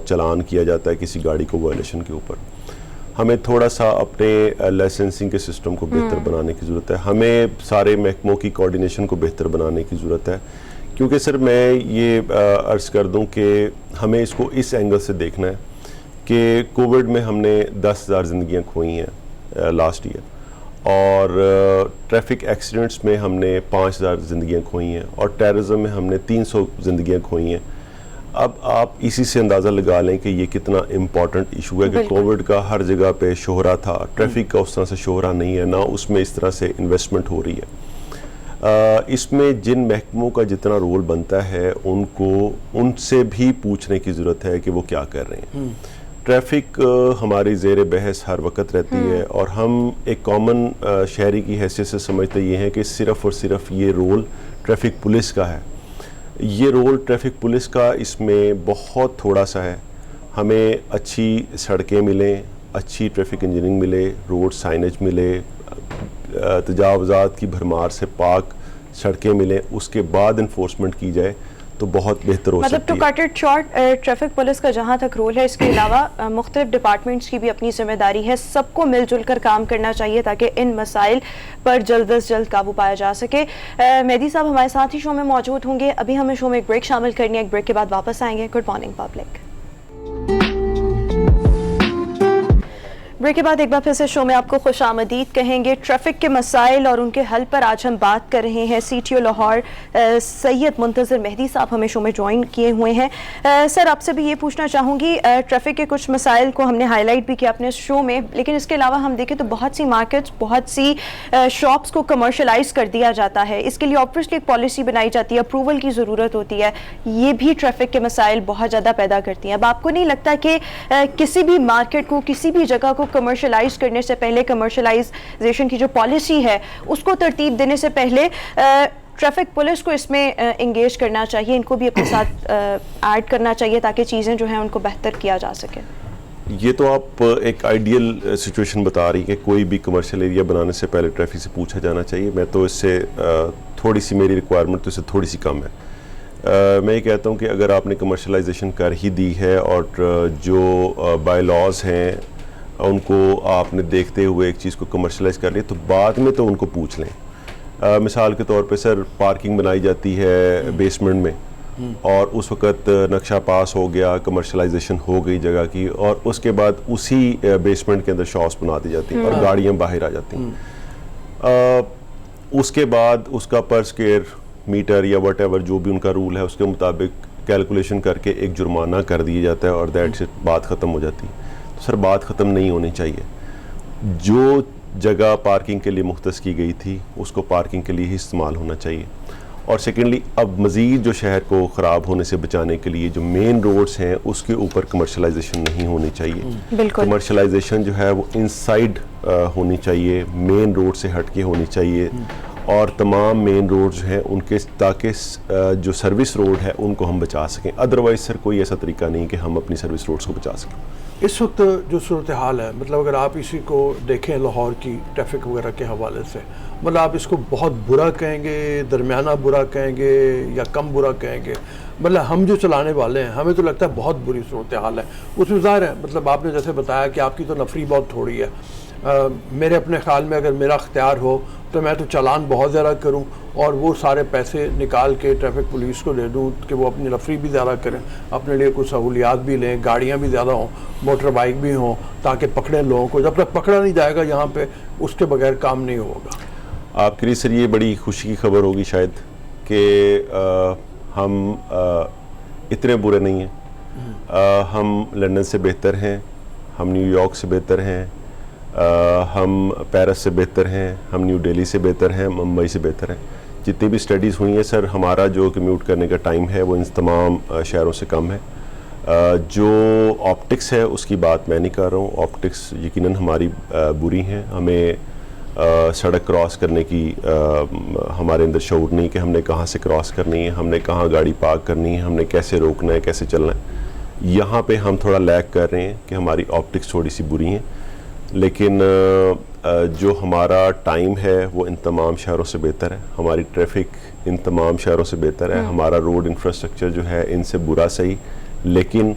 چلان کیا جاتا ہے کسی گاڑی کو وائلیشن کے اوپر. ہمیں تھوڑا سا اپنے لائسنسنگ کے سسٹم کو بہتر بنانے کی ضرورت ہے. ہمیں سارے محکموں کی کوارڈینیشن کو بہتر بنانے کی ضرورت ہے. کیونکہ سر میں یہ عرض کر دوں کہ ہمیں اس کو اس اینگل سے دیکھنا ہے کہ کووڈ میں ہم نے 10,000 زندگیاں کھوئی ہیں لاسٹ ایئر, اور ٹریفک ایکسیڈنٹس میں ہم نے 5,000 زندگیاں کھوئی ہیں, اور ٹیررزم میں ہم نے 300 زندگیاں کھوئی ہیں. اب آپ اسی سے اندازہ لگا لیں کہ یہ کتنا امپورٹنٹ ایشو ہے کہ کووڈ کا ہر جگہ پہ شہرہ تھا, ٹریفک کا اس طرح سے شہرہ نہیں ہے, نہ اس میں اس طرح سے انویسٹمنٹ ہو رہی ہے. اس میں جن محکموں کا جتنا رول بنتا ہے ان سے بھی پوچھنے کی ضرورت ہے کہ وہ کیا کر رہے ہیں. ٹریفک ہماری زیر بحث ہر وقت رہتی ہے, اور ہم ایک کامن شہری کی حیثیت سے سمجھتے یہ ہیں کہ صرف اور صرف یہ رول ٹریفک پولیس کا ہے. یہ رول ٹریفک پولیس کا اس میں بہت تھوڑا سا ہے. ہمیں اچھی سڑکیں ملیں, اچھی ٹریفک انجینئرنگ ملے, روڈ سائنج ملے, تجاوزات کی بھرمار سے پاک سڑکیں ملیں, اس کے بعد انفورسمنٹ کی جائے تو بہت بہتر ہو سکتی ہے. مطلب to cut it short, traffic police کا جہاں تک رول ہے, اس کے علاوہ مختلف ڈپارٹمنٹس کی بھی اپنی ذمہ داری ہے. سب کو مل جل کر کام کرنا چاہیے تاکہ ان مسائل پر جلد از جلد قابو پایا جا سکے. مہدی صاحب ہمارے ساتھ ہی شو میں موجود ہوں گے. ابھی ہمیں شو میں ایک بریک شامل کرنی ہے, ایک بریک کے بعد واپس آئیں گے. Good morning public. بریک کے بعد ایک بار پھر سے شو میں آپ کو خوش آمدید کہیں گے. ٹریفک کے مسائل اور ان کے حل پر آج ہم بات کر رہے ہیں. سی ٹی او لاہور سید منتظر مہدی صاحب ہمیں شو میں جوائن کیے ہوئے ہیں. سر آپ سے بھی یہ پوچھنا چاہوں گی, ٹریفک کے کچھ مسائل کو ہم نے ہائی لائٹ بھی کیا اپنے شو میں, لیکن اس کے علاوہ ہم دیکھیں تو بہت سی مارکیٹس, بہت سی شاپس کو کمرشلائز کر دیا جاتا ہے. اس کے لیے آبویسلی ایک پالیسی بنائی جاتی ہے, اپروول کی ضرورت ہوتی ہے. یہ بھی ٹریفک کے مسائل بہت زیادہ پیدا کرتی ہیں. اب آپ کو نہیں لگتا کہ کسی بھی مارکیٹ کو, کسی بھی جگہ کو کمرشلائز کرنے سے پہلے, کمرشلائزیشن کی جو پالیسی ہے اس کو ترتیب دینے سے پہلے ٹریفک پولیس کو اس میں انگیج کرنا چاہیے, ان کو بھی اپنے ساتھ ایڈ کرنا چاہیے تاکہ چیزیں جو ہیں ان کو بہتر کیا جا سکے؟ یہ تو آپ ایک آئیڈیل سچویشن بتا رہی کہ کوئی بھی کمرشل ایریا بنانے سے پہلے ٹریفک سے پوچھا جانا چاہیے. میں تو اس سے تھوڑی سی, میری ریکوائرمنٹ تو اس سے تھوڑی سی کم ہے. میں یہ کہتا ہوں کہ اگر آپ نے کمرشلائزیشن کر ہی دی ہے اور جو بائی لاز ہیں ان کو آپ نے دیکھتے ہوئے ایک چیز کو کمرشلائز کر لیا, تو بعد میں تو ان کو پوچھ لیں. مثال کے طور پہ سر پارکنگ بنائی جاتی ہے بیسمنٹ میں, اور اس وقت نقشہ پاس ہو گیا, کمرشلائزیشن ہو گئی جگہ کی, اور اس کے بعد اسی بیسمنٹ کے اندر شاپس بنا دی جاتی ہیں اور گاڑیاں باہر آ جاتی ہیں. اس کے بعد اس کا پر اسکوائر میٹر یا وٹ ایور جو بھی ان کا رول ہے اس کے مطابق کیلکولیشن کر کے ایک جرمانہ کر دیا جاتا ہے, اور دیٹ سے بات ختم ہو جاتی ہے. سر بات ختم نہیں ہونی چاہیے. جو جگہ پارکنگ کے لیے مختص کی گئی تھی اس کو پارکنگ کے لیے ہی استعمال ہونا چاہیے. اور سیکنڈلی, اب مزید جو شہر کو خراب ہونے سے بچانے کے لیے جو مین روڈز ہیں اس کے اوپر کمرشلائزیشن نہیں ہونی چاہیے. کمرشلائزیشن جو ہے وہ انسائڈ ہونی چاہیے, مین روڈ سے ہٹ کے ہونی چاہیے, اور تمام مین روڈ جو ہیں ان کے, تاکہ جو سروس روڈ ہے ان کو ہم بچا سکیں. ادروائز سر کوئی ایسا طریقہ نہیں کہ ہم اپنی سروس روڈز کو بچا سکیں. اس وقت جو صورتحال ہے, مطلب اگر آپ اسی کو دیکھیں لاہور کی ٹریفک وغیرہ کے حوالے سے, مطلب آپ اس کو بہت برا کہیں گے, درمیانہ برا کہیں گے, یا کم برا کہیں گے؟ مطلب ہم جو چلانے والے ہیں ہمیں تو لگتا ہے بہت بری صورتحال ہے. اس میں ظاہر ہے, مطلب آپ نے جیسے بتایا کہ آپ کی تو نفری بہت تھوڑی ہے. میرے اپنے خیال میں اگر میرا اختیار ہو تو میں تو چالان بہت زیادہ کروں اور وہ سارے پیسے نکال کے ٹریفک پولیس کو دے دوں کہ وہ اپنی نفری بھی زیادہ کریں, اپنے لیے کچھ سہولیات بھی لیں, گاڑیاں بھی زیادہ ہوں, موٹر بائک بھی ہوں, تاکہ پکڑیں لوگوں کو. جب تک پکڑا نہیں جائے گا یہاں پہ اس کے بغیر کام نہیں ہوگا. آپ کے لیے سر یہ بڑی خوشی کی خبر ہوگی شاید کہ ہم اتنے برے نہیں ہیں. ہم لندن سے بہتر ہیں, ہم نیو یارک سے بہتر ہیں, ہم پیرس سے بہتر ہیں, ہم نیو دہلی سے بہتر ہیں, ممبئی سے بہتر ہیں. جتنی بھی اسٹڈیز ہوئی ہیں سر, ہمارا جو کمیوٹ کرنے کا ٹائم ہے وہ ان تمام شہروں سے کم ہے. جو آپٹکس ہے اس کی بات میں نہیں کر رہا ہوں, آپٹکس یقیناً ہماری بری ہیں. ہمیں سڑک کراس کرنے کی ہمارے اندر شعور نہیں کہ ہم نے کہاں سے کراس کرنی ہے, ہم نے کہاں گاڑی پارک کرنی ہے, ہم نے کیسے روکنا ہے, کیسے چلنا ہے. یہاں پہ ہم تھوڑا لیگ کر رہے ہیں کہ ہماری آپٹکس تھوڑی سی بری ہیں. لیکن جو ہمارا ٹائم ہے وہ ان تمام شہروں سے بہتر ہے, ہماری ٹریفک ان تمام شہروں سے بہتر ہے, ہمارا روڈ انفراسٹرکچر جو ہے ان سے برا صحیح. لیکن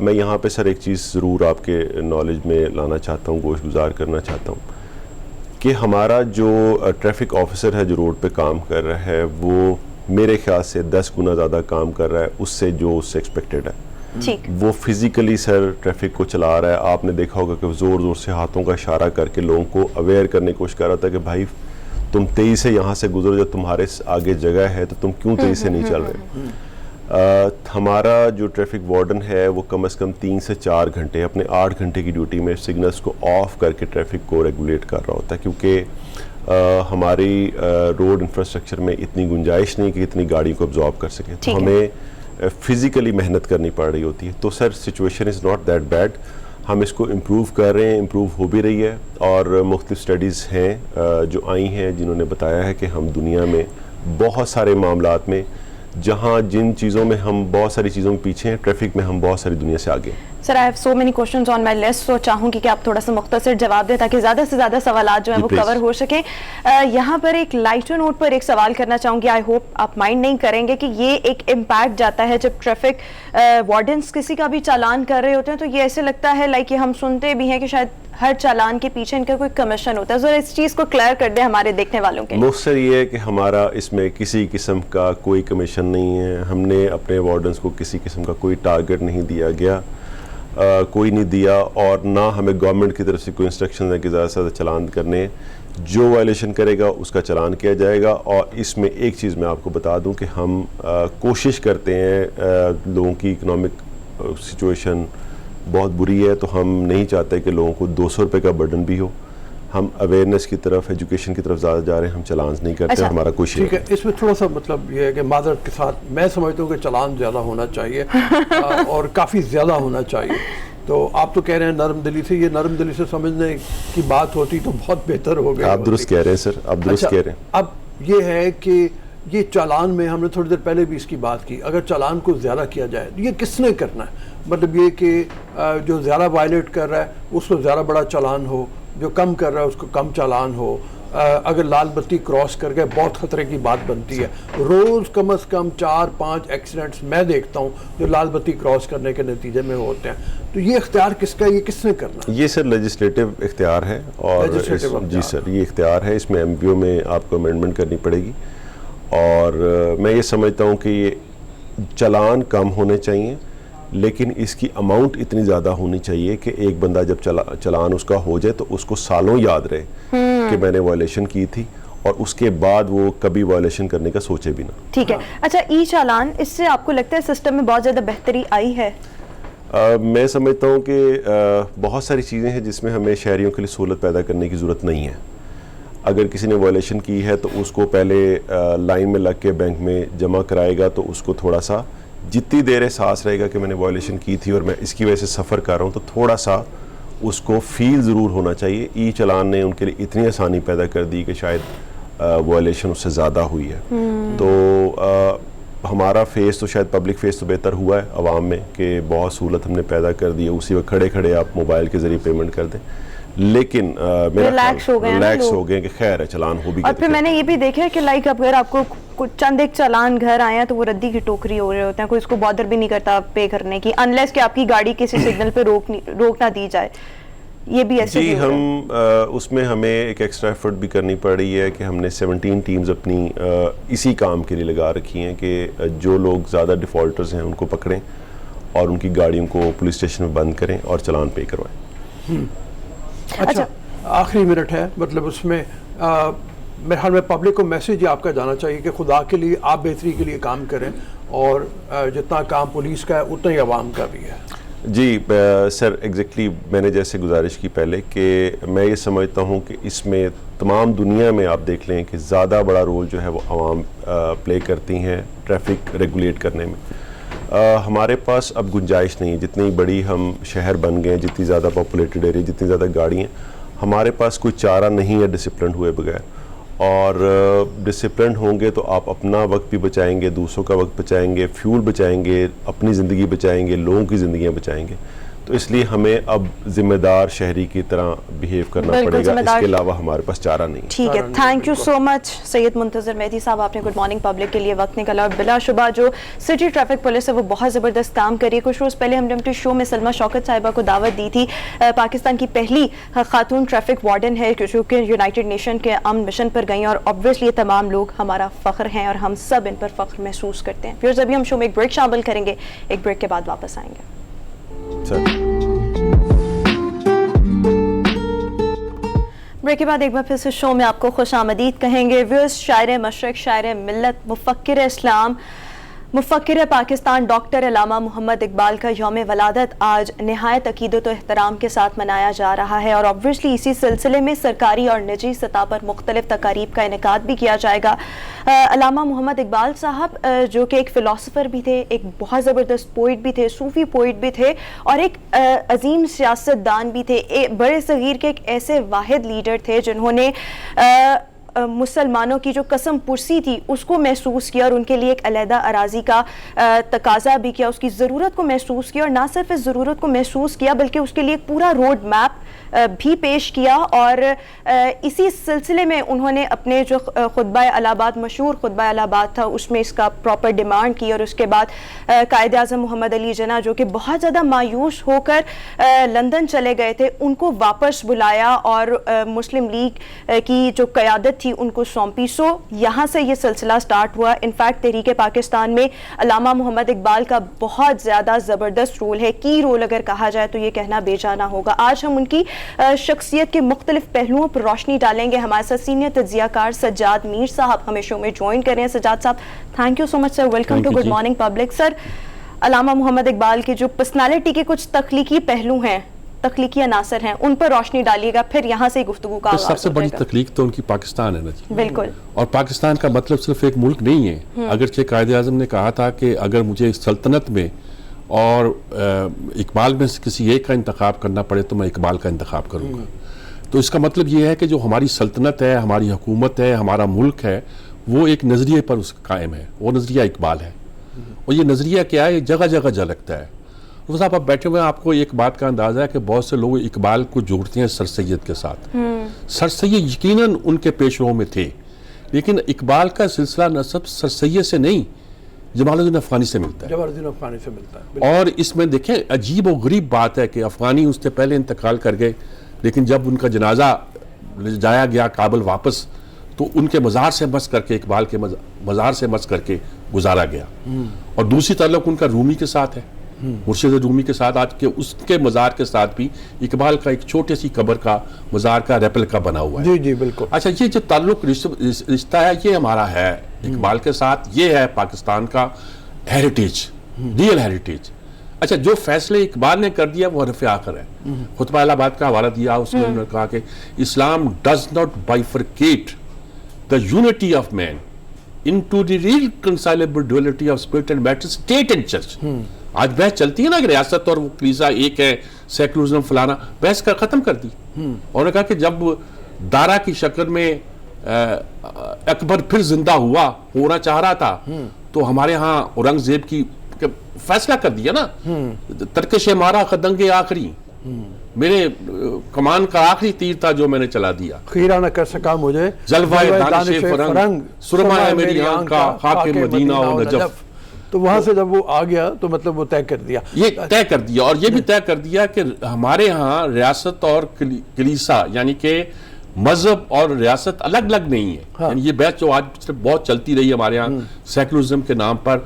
میں یہاں پہ سر ایک چیز ضرور آپ کے نالج میں لانا چاہتا ہوں, گوش گزار کرنا چاہتا ہوں کہ ہمارا جو ٹریفک آفیسر ہے جو روڈ پہ کام کر رہا ہے وہ میرے خیال سے 10 گنا زیادہ کام کر رہا ہے اس سے جو اس سے ایکسپیکٹڈ ہے. وہ فزیکلی سر ٹریفک کو چلا رہا ہے. آپ نے دیکھا ہوگا کہ وہ زور زور سے ہاتھوں کا اشارہ کر کے لوگوں کو اویئر کرنے کی کوشش کر رہا تھا کہ بھائی تم تیزی سے یہاں سے گزرو, جب تمہارے آگے جگہ ہے تو تم کیوں تیزی سے نہیں چل رہے. ہمارا جو ٹریفک وارڈن ہے وہ کم از کم 3 سے 4 گھنٹے اپنے 8 گھنٹے کی ڈیوٹی میں سگنلز کو آف کر کے ٹریفک کو ریگولیٹ کر رہا ہوتا ہے, کیونکہ ہماری روڈ انفراسٹرکچر میں اتنی گنجائش نہیں کہ اتنی گاڑی کو ابزارب کر سکے. تو ہمیں فزیکلی محنت کرنی پڑ رہی ہوتی ہے. تو sir situation is not that bad, ہم اس کو امپروو کر رہے ہیں, امپروو ہو بھی رہی ہے. اور مختلف اسٹڈیز ہیں جو آئی ہیں جنہوں نے بتایا ہے کہ ہم دنیا میں بہت سارے معاملات میں جہاں جن چیزوں میں ہم بہت ساری چیزوں میں پیچھے ہیں, ٹریفک میں ہم بہت ساری دنیا سے آگے ہیں. Sir I have so many questions on my list, so چاہوں گی کہ آپ تھوڑا سا مختصر جواب دیں تاکہ زیادہ سے زیادہ سوالات جو ہیں وہ کور ہو سکیں. یہاں پر ایک لائٹر نوٹ پر ایک سوال کرنا چاہوں گی, آئی ہوپ آپ مائنڈ نہیں کریں گے, کہ یہ ایک امپیکٹ جاتا ہے جب ٹریفک وارڈنس کسی کا بھی چالان کر رہے ہوتے ہیں تو یہ ایسے لگتا ہے لائک یہ ہم سنتے بھی ہیں کہ شاید ہر چالان کے پیچھے ان کا کوئی کمیشن ہوتا ہے. ذرا اس چیز کو کلیئر کر دیں ہمارے دیکھنے والوں کے لیے. مختصر یہ ہے کہ ہمارا اس میں کسی قسم کا کوئی کمیشن نہیں ہے. ہم نے اپنے وارڈنس کو کسی قسم کا کوئی ٹارگٹ نہیں دیا گیا, کوئی نہیں دیا, اور نہ ہمیں گورنمنٹ کی طرف سے کوئی انسٹرکشن ہے کہ زیادہ سے زیادہ چلان کرنے. جو وائلیشن کرے گا اس کا چلان کیا جائے گا. اور اس میں ایک چیز میں آپ کو بتا دوں کہ ہم کوشش کرتے ہیں, لوگوں کی اکنامک سچویشن بہت بری ہے تو ہم نہیں چاہتے کہ لوگوں کو 200 روپے کا برڈن بھی ہو. ہم اویئرنیس کی طرف, ایجوکیشن کی طرف زیادہ جا رہے ہیں, ہم چلانز نہیں کرتے. ہمارا کوشش ٹھیک ہے. اس میں تھوڑا سا مطلب یہ ہے کہ معذرت کے ساتھ میں سمجھتا ہوں کہ چلان زیادہ ہونا چاہیے اور کافی زیادہ ہونا چاہیے. تو آپ تو کہہ رہے ہیں نرم دلی سے, یہ نرم دلی سے سمجھنے کی بات ہوتی تو بہت بہتر ہو گئی. آپ درست کہہ رہے ہیں سر, آپ درست کہہ رہے ہیں. اب یہ ہے کہ یہ چالان میں ہم نے تھوڑی دیر پہلے بھی اس کی بات کی, اگر چالان کو زیادہ کیا جائے یہ کس نے کرنا ہے؟ مطلب یہ کہ جو زیادہ وائلیٹ کر رہا ہے اس کو زیادہ بڑا چالان ہو, جو کم کر رہا ہے اس کو کم چالان ہو. اگر لال بتی کراس کر گئے بہت خطرے کی بات بنتی ہے. روز کم از کم 4-5 ایکسیڈنٹس میں دیکھتا ہوں جو لال بتی کراس کرنے کے نتیجے میں ہوتے ہیں. تو یہ اختیار کس کا, یہ کس نے کرنا؟ یہ سر لیجسلیٹو اختیار ہے. اور جی سر یہ اختیار ہے, اس میں ایم پی او میں آپ کو امینڈمنٹ کرنی پڑے گی. اور میں یہ سمجھتا ہوں کہ یہ چلان کم ہونے چاہیے, لیکن اس کی اماؤنٹ اتنی زیادہ ہونی چاہیے کہ ایک بندہ جب چلان اس کا ہو جائے تو اس کو سالوں یاد رہے کہ میں نے وائلیشن کی تھی, اور اس کے بعد وہ کبھی وائلیشن کرنے کا سوچے بھی نہ. ٹھیک ہے. اچھا, ای چالان, اس سے آپ کو لگتا ہے سسٹم میں بہت زیادہ بہتری آئی ہے؟ میں سمجھتا ہوں کہ بہت ساری چیزیں ہیں جس میں ہمیں شہریوں کے لیے سہولت پیدا کرنے کی ضرورت نہیں ہے. اگر کسی نے وائلیشن کی ہے تو اس کو پہلے لائن میں لگ کے بینک میں جمع کرائے گا, تو اس کو تھوڑا سا جتنی دیر احساس رہے گا کہ میں نے وائلیشن کی تھی اور میں اس کی وجہ سے سفر کر رہا ہوں, تو تھوڑا سا اس کو فیل ضرور ہونا چاہیے. ای چلان نے ان کے لیے اتنی آسانی پیدا کر دی کہ شاید وائلیشن اس سے زیادہ ہوئی ہے. تو ہمارا فیس تو شاید پبلک فیس تو بہتر ہوا ہے عوام میں کہ بہت سہولت ہم نے پیدا کر دی ہے. اسی وقت کھڑے کھڑے آپ موبائل کے ذریعے پیمنٹ کر دیں, لیکن ریلیکس ہو گئے کہ خیر ہے چلان ہو بھی. اور پھر میں نے یہ بھی دیکھا کہ لائک اگر آپ کو چند ایک چالان گھر آئے ہیں تو وہ ردی کی ٹوکری ہو رہے ہوتے ہیں, کوئی اس کو بادر بھی نہیں کرتا پے کرنے کی, انلیس کہ آپ کی گاڑی کسی سگنل پہ روک نہ دی جائے. یہ بھی ایسے جی ہم اس میں ہمیں ایک ایکسٹرا ایفرٹ بھی کرنی پڑ رہی ہے کہ ہم نے 17 ٹیمز اپنی اسی کام کے لیے لگا رکھی ہیں کہ جو لوگ زیادہ ڈیفالٹرز ہیں ان کو پکڑیں اور ان کی گاڑیوں کو پولیس اسٹیشن میں بند کریں اور چلان پے کروائیں. اچھا, آخری منٹ ہے, مطلب اس میں میرے خیال میں پبلک کو میسیج یہ آپ کا جانا چاہیے کہ خدا کے لیے آپ بہتری کے لیے کام کریں، اور جتنا کام پولیس کا ہے اتنا ہی عوام کا بھی ہے. جی سر، ایگزیکٹلی میں نے جیسے گزارش کی پہلے کہ میں یہ سمجھتا ہوں کہ اس میں تمام دنیا میں آپ دیکھ لیں کہ زیادہ بڑا رول جو ہے وہ عوام پلے کرتی ہیں ٹریفک ریگولیٹ کرنے میں. ہمارے پاس اب گنجائش نہیں ہے، جتنی بڑی ہم شہر بن گئے ہیں، جتنی زیادہ پاپولیٹڈ ایریا، جتنی زیادہ گاڑی ہیں، ہمارے پاس کوئی چارہ نہیں ہے ڈسپلن ہوئے بغیر. اور ڈسپلن ہوں گے تو آپ اپنا وقت بھی بچائیں گے، دوسروں کا وقت بچائیں گے، فیول بچائیں گے، اپنی زندگی بچائیں گے، لوگوں کی زندگیاں بچائیں گے. تو اس لیے ہمیں اب ذمہ دار شہری کی طرح بیہیو کرنا پڑے گا، اس کے علاوہ ہمارے پاس چارہ نہیں. ٹھیک ہے، تھینک یو سو مچ سید منتظر مہدی صاحب، آپ نے گڈ مارننگ پبلک کے لیے وقت نکالا. اور بلا شبہ جو سٹی ٹریفک پولیس ہے وہ بہت زبردست کام کری ہے. کچھ روز پہلے ہم نے اپنے شو میں سلمہ شوکت صاحبہ کو دعوت دی تھی، پاکستان کی پہلی خاتون ٹریفک وارڈن ہے جو کہ یونائٹڈ نیشن کے امن مشن پر گئی ہیں، اور obviously یہ تمام لوگ ہمارا فخر ہیں اور ہم سب ان پر فخر محسوس کرتے ہیں. پھر ابھی ہم شو میں ایک بریک شامل کریں گے، ایک بریک کے بعد واپس آئیں گے. بریک کے بعد ایک بار پھر سے شو میں آپ کو خوش آمدید کہیں گے. ویورز، شاعر مشرق، شاعر ملت، مفکر اسلام، مفکر پاکستان ڈاکٹر علامہ محمد اقبال کا یوم ولادت آج نہایت عقیدت و احترام کے ساتھ منایا جا رہا ہے، اور obviously اسی سلسلے میں سرکاری اور نجی سطح پر مختلف تقاریب کا انعقاد بھی کیا جائے گا. علامہ محمد اقبال صاحب جو کہ ایک فلاسفر بھی تھے، ایک بہت زبردست پوئٹ بھی تھے، صوفی پوئٹ بھی تھے، اور ایک عظیم سیاست دان بھی تھے. بڑے صغیر کے ایک ایسے واحد لیڈر تھے جنہوں نے مسلمانوں کی جو قسم پرسی تھی اس کو محسوس کیا، اور ان کے لیے ایک علیحدہ اراضی کا تقاضا بھی کیا، اس کی ضرورت کو محسوس کیا، اور نہ صرف اس ضرورت کو محسوس کیا بلکہ اس کے لیے ایک پورا روڈ میپ بھی پیش کیا. اور اسی سلسلے میں انہوں نے اپنے جو خطبہ الہ آباد، مشہور خطبہ الہ آباد تھا، اس میں اس کا پراپر ڈیمانڈ کی، اور اس کے بعد قائد اعظم محمد علی جناح جو کہ بہت زیادہ مایوس ہو کر لندن چلے گئے تھے، ان کو واپس بلایا اور مسلم لیگ کی جو قیادت تھی ان کو سونپی. سو یہاں سے یہ سلسلہ سٹارٹ ہوا. انفیکٹ تحریک پاکستان میں علامہ محمد اقبال کا بہت زیادہ زبردست رول ہے، کی رول اگر کہا جائے تو یہ کہنا بے جانا ہوگا. آج ہم ان کی شخصیت کے مختلف پہلوؤں پر روشنی ڈالیں گے. ہمارے ساتھ سینئر تجزیہ کار سجاد میر صاحب ہمیں شو میں جوائن کر رہے ہیں. سجاد صاحب، thank you so much sir, welcome to good morning public. Sir, Allama Muhammad Iqbal کی جو پرسنالٹی کے کچھ تخلیقی پہلو ہیں، تخلیقی عناصر ہیں، ان پر روشنی ڈالیے گا، پھر یہاں سے گفتگو کا آغاز. سب سے بڑی تخلیق تو ان کی پاکستان ہے نا جی. بالکل. اور پاکستان کا مطلب صرف ایک ملک نہیں ہے، اگرچہ قائد اعظم نے کہا تھا کہ اگر مجھے سلطنت میں اور اقبال میں سے کسی ایک کا انتخاب کرنا پڑے تو میں اقبال کا انتخاب کروں گا. تو اس کا مطلب یہ ہے کہ جو ہماری سلطنت ہے، ہماری حکومت ہے، ہمارا ملک ہے، وہ ایک نظریے پر اس قائم ہے، وہ نظریہ اقبال ہے. اور یہ نظریہ کیا ہے؟ یہ جگہ جگہ جھلکتا ہے. تو صاحب آپ بیٹھے ہوئے ہیں، آپ کو ایک بات کا اندازہ ہے کہ بہت سے لوگ اقبال کو جوڑتے ہیں سر سید کے ساتھ. سر سید یقیناً ان کے پیش رو میں تھے، لیکن اقبال کا سلسلہ نسب سر سید سے نہیں، جمال الدین افغانی سے ملتا ہے. جمال الدین افغانی سے ملتا ہے. اور اس میں دیکھیں عجیب و غریب بات ہے کہ افغانی اس سے پہلے انتقال کر گئے، لیکن جب ان کا جنازہ لے جایا گیا کابل واپس تو ان کے مزار سے مس کر کے، اقبال کے مزار سے مس کر کے گزارا گیا. اور دوسری تعلق ان کا رومی کے ساتھ ہے، مرشد رومی کے ساتھ. آج کے اس کے مزار کے ساتھ بھی اقبال کا ایک چھوٹے سی قبر کا مزار کا ریپلکا بنا ہوا ہے. جی جی بالکل. اچھا، یہ جو تعلق رشتہ ہے یہ ہمارا ہے اقبال کے ساتھ، یہ ہے پاکستان کا ہیریٹیج، ریئل ہیریٹیج. اچھا، جو فیصلے اقبال نے کر دیا وہ حرف آخر ہے. خطبہ الہ آباد کا حوالہ دیا، اس میں انہوں نے کہا کہ Islam does not bifurcate the unity of man into the reconcilable duality of spirit and matter, state and church. آج بحث چلتی ہے نا کہ ریاست اور کلیسا ایک ہے، سیکولرزم فلانا، بحث کا ختم کر دی. انہوں نے کہا کہ جب دارا کی شکل میں اکبر پھر زندہ ہونا چاہ رہا تھا تو ہمارے ہاں اورنگزیب کی فیصلہ کر دیا نا، ترکش مارا خدنگ آخری، میرے کمان کا آخری تیر تھا جو میں نے چلا دیا، خیرہ نہ کر سکا مجھے جلوہ دانش فرنگ، سرما ہے میری آنکھ کا خاک مدینہ و نجف. تو وہاں سے جب وہ آ گیا تو مطلب وہ طے کر دیا، یہ طے کر دیا. اور یہ بھی طے کر دیا کہ ہمارے ہاں ریاست اور کلیسا یعنی کہ مذہب اور ریاست الگ الگ نہیں ہے. یعنی یہ بحث جو آج بہت چلتی رہی ہمارے ہاں سیکولرزم کے نام پر،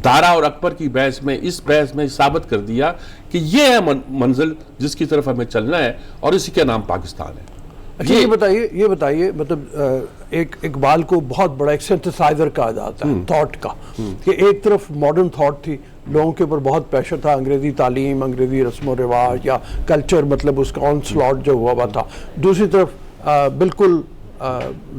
دارا اور اکبر کی بحث میں، اس بحث میں ثابت کر دیا کہ یہ ہے منزل جس کی طرف ہمیں چلنا ہے، اور اسی کے نام پاکستان ہے. اچھا یہ بتائیے مطلب ایک اقبال کو بہت بڑا ایک سینتھسائزر کہا جاتا ہے تھاٹ کا، کہ ایک طرف ماڈرن تھاٹ تھی، لوگوں کے اوپر بہت پریشر تھا، انگریزی تعلیم، انگریزی رسم و رواج یا کلچر، مطلب اس کا آن سلاٹ جو ہوا تھا، دوسری طرف بالکل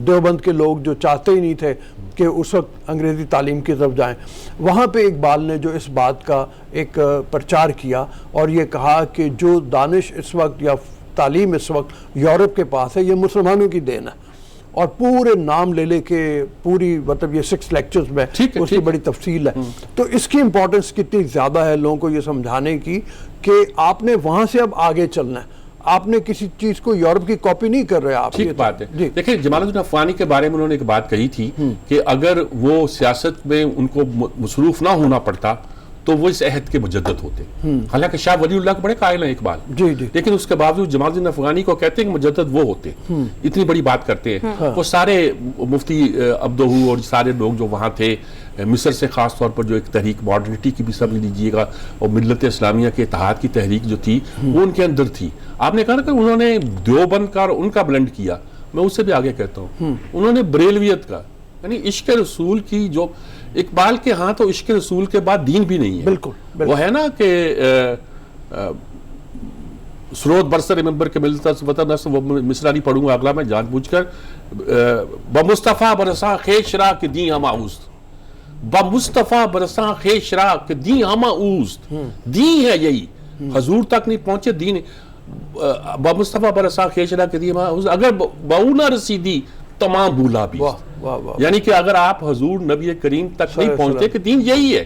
دیوبند کے لوگ جو چاہتے ہی نہیں تھے کہ اس وقت انگریزی تعلیم کی طرف جائیں، وہاں پہ اقبال نے جو اس بات کا ایک پرچار کیا اور یہ کہا کہ جو دانش اس وقت یا تعلیم اس وقت یورپ کے پاس ہے یہ مسلمانوں کی دین ہے، اور پورے نام لے کے پوری مطلب یہ 6 لیکچرز میں اس کی بڑی تفصیل ہے. تو اس کی امپورٹنس کتنی زیادہ ہے لوگوں کو یہ سمجھانے کی کہ آپ نے وہاں سے اب آگے چلنا ہے، آپ نے کسی چیز کو یورپ کی کاپی نہیں کر رہے آپ. ٹھیک بات ہے. دیکھیں جمال الدین افغانی کے بارے میں انہوں نے ایک بات کہی تھی کہ اگر وہ سیاست میں ان کو مصروف نہ ہونا پڑتا تو وہ اس عہد کے مجدد ہوتے. حالانکہ شاہ ولی اللہ کے بڑے قائل ہیں اقبال، لیکن اس کے باوجود جمال الدین افغانی کو کہتے ہیں کہ مجدد وہ ہوتے. اتنی بڑی بات کرتے ہیں. وہ سارے مفتی عبدہو اور سارے لوگ جو وہاں تھے مصر سے، خاص طور پر جو ایک تحریک ماڈرنٹی کی بھی سمجھ لیجیے گا اور ملت اسلامیہ کے اتحاد کی تحریک جو تھی وہ ان کے اندر تھی. آپ نے کہا نا کہ انہوں نے دیوبند کا اور ان کا بلنڈ کیا، میں اس سے بھی آگے کہتا ہوں انہوں نے بریلویت کا، یعنی عشق رسول کی، جو اقبال کے ہاں تو عشق رسول کے بعد دین بھی نہیں ہے. بالکل وہ ہے نا کہ سرود برسر ممبر کے ملتا وطن وہ مصرع نہیں پڑھوں گا اگلا میں جان بوجھ کر. بمصطفیٰ برساں خیش را کہ دین ہما اوست، بمصطفیٰ برساں خیش را کہ دین ہما اوست. دین ہے یہی، حضور تک نہیں پہنچے دین. بمصطفیٰ برساں خیش را کہ دین ہما اوست، اگر بہو نہ رسیدی تمام بھولا بھی. یعنی کہ اگر آپ حضور نبی کریم تک نہیں پہنچتے کہ دین یہی ہے،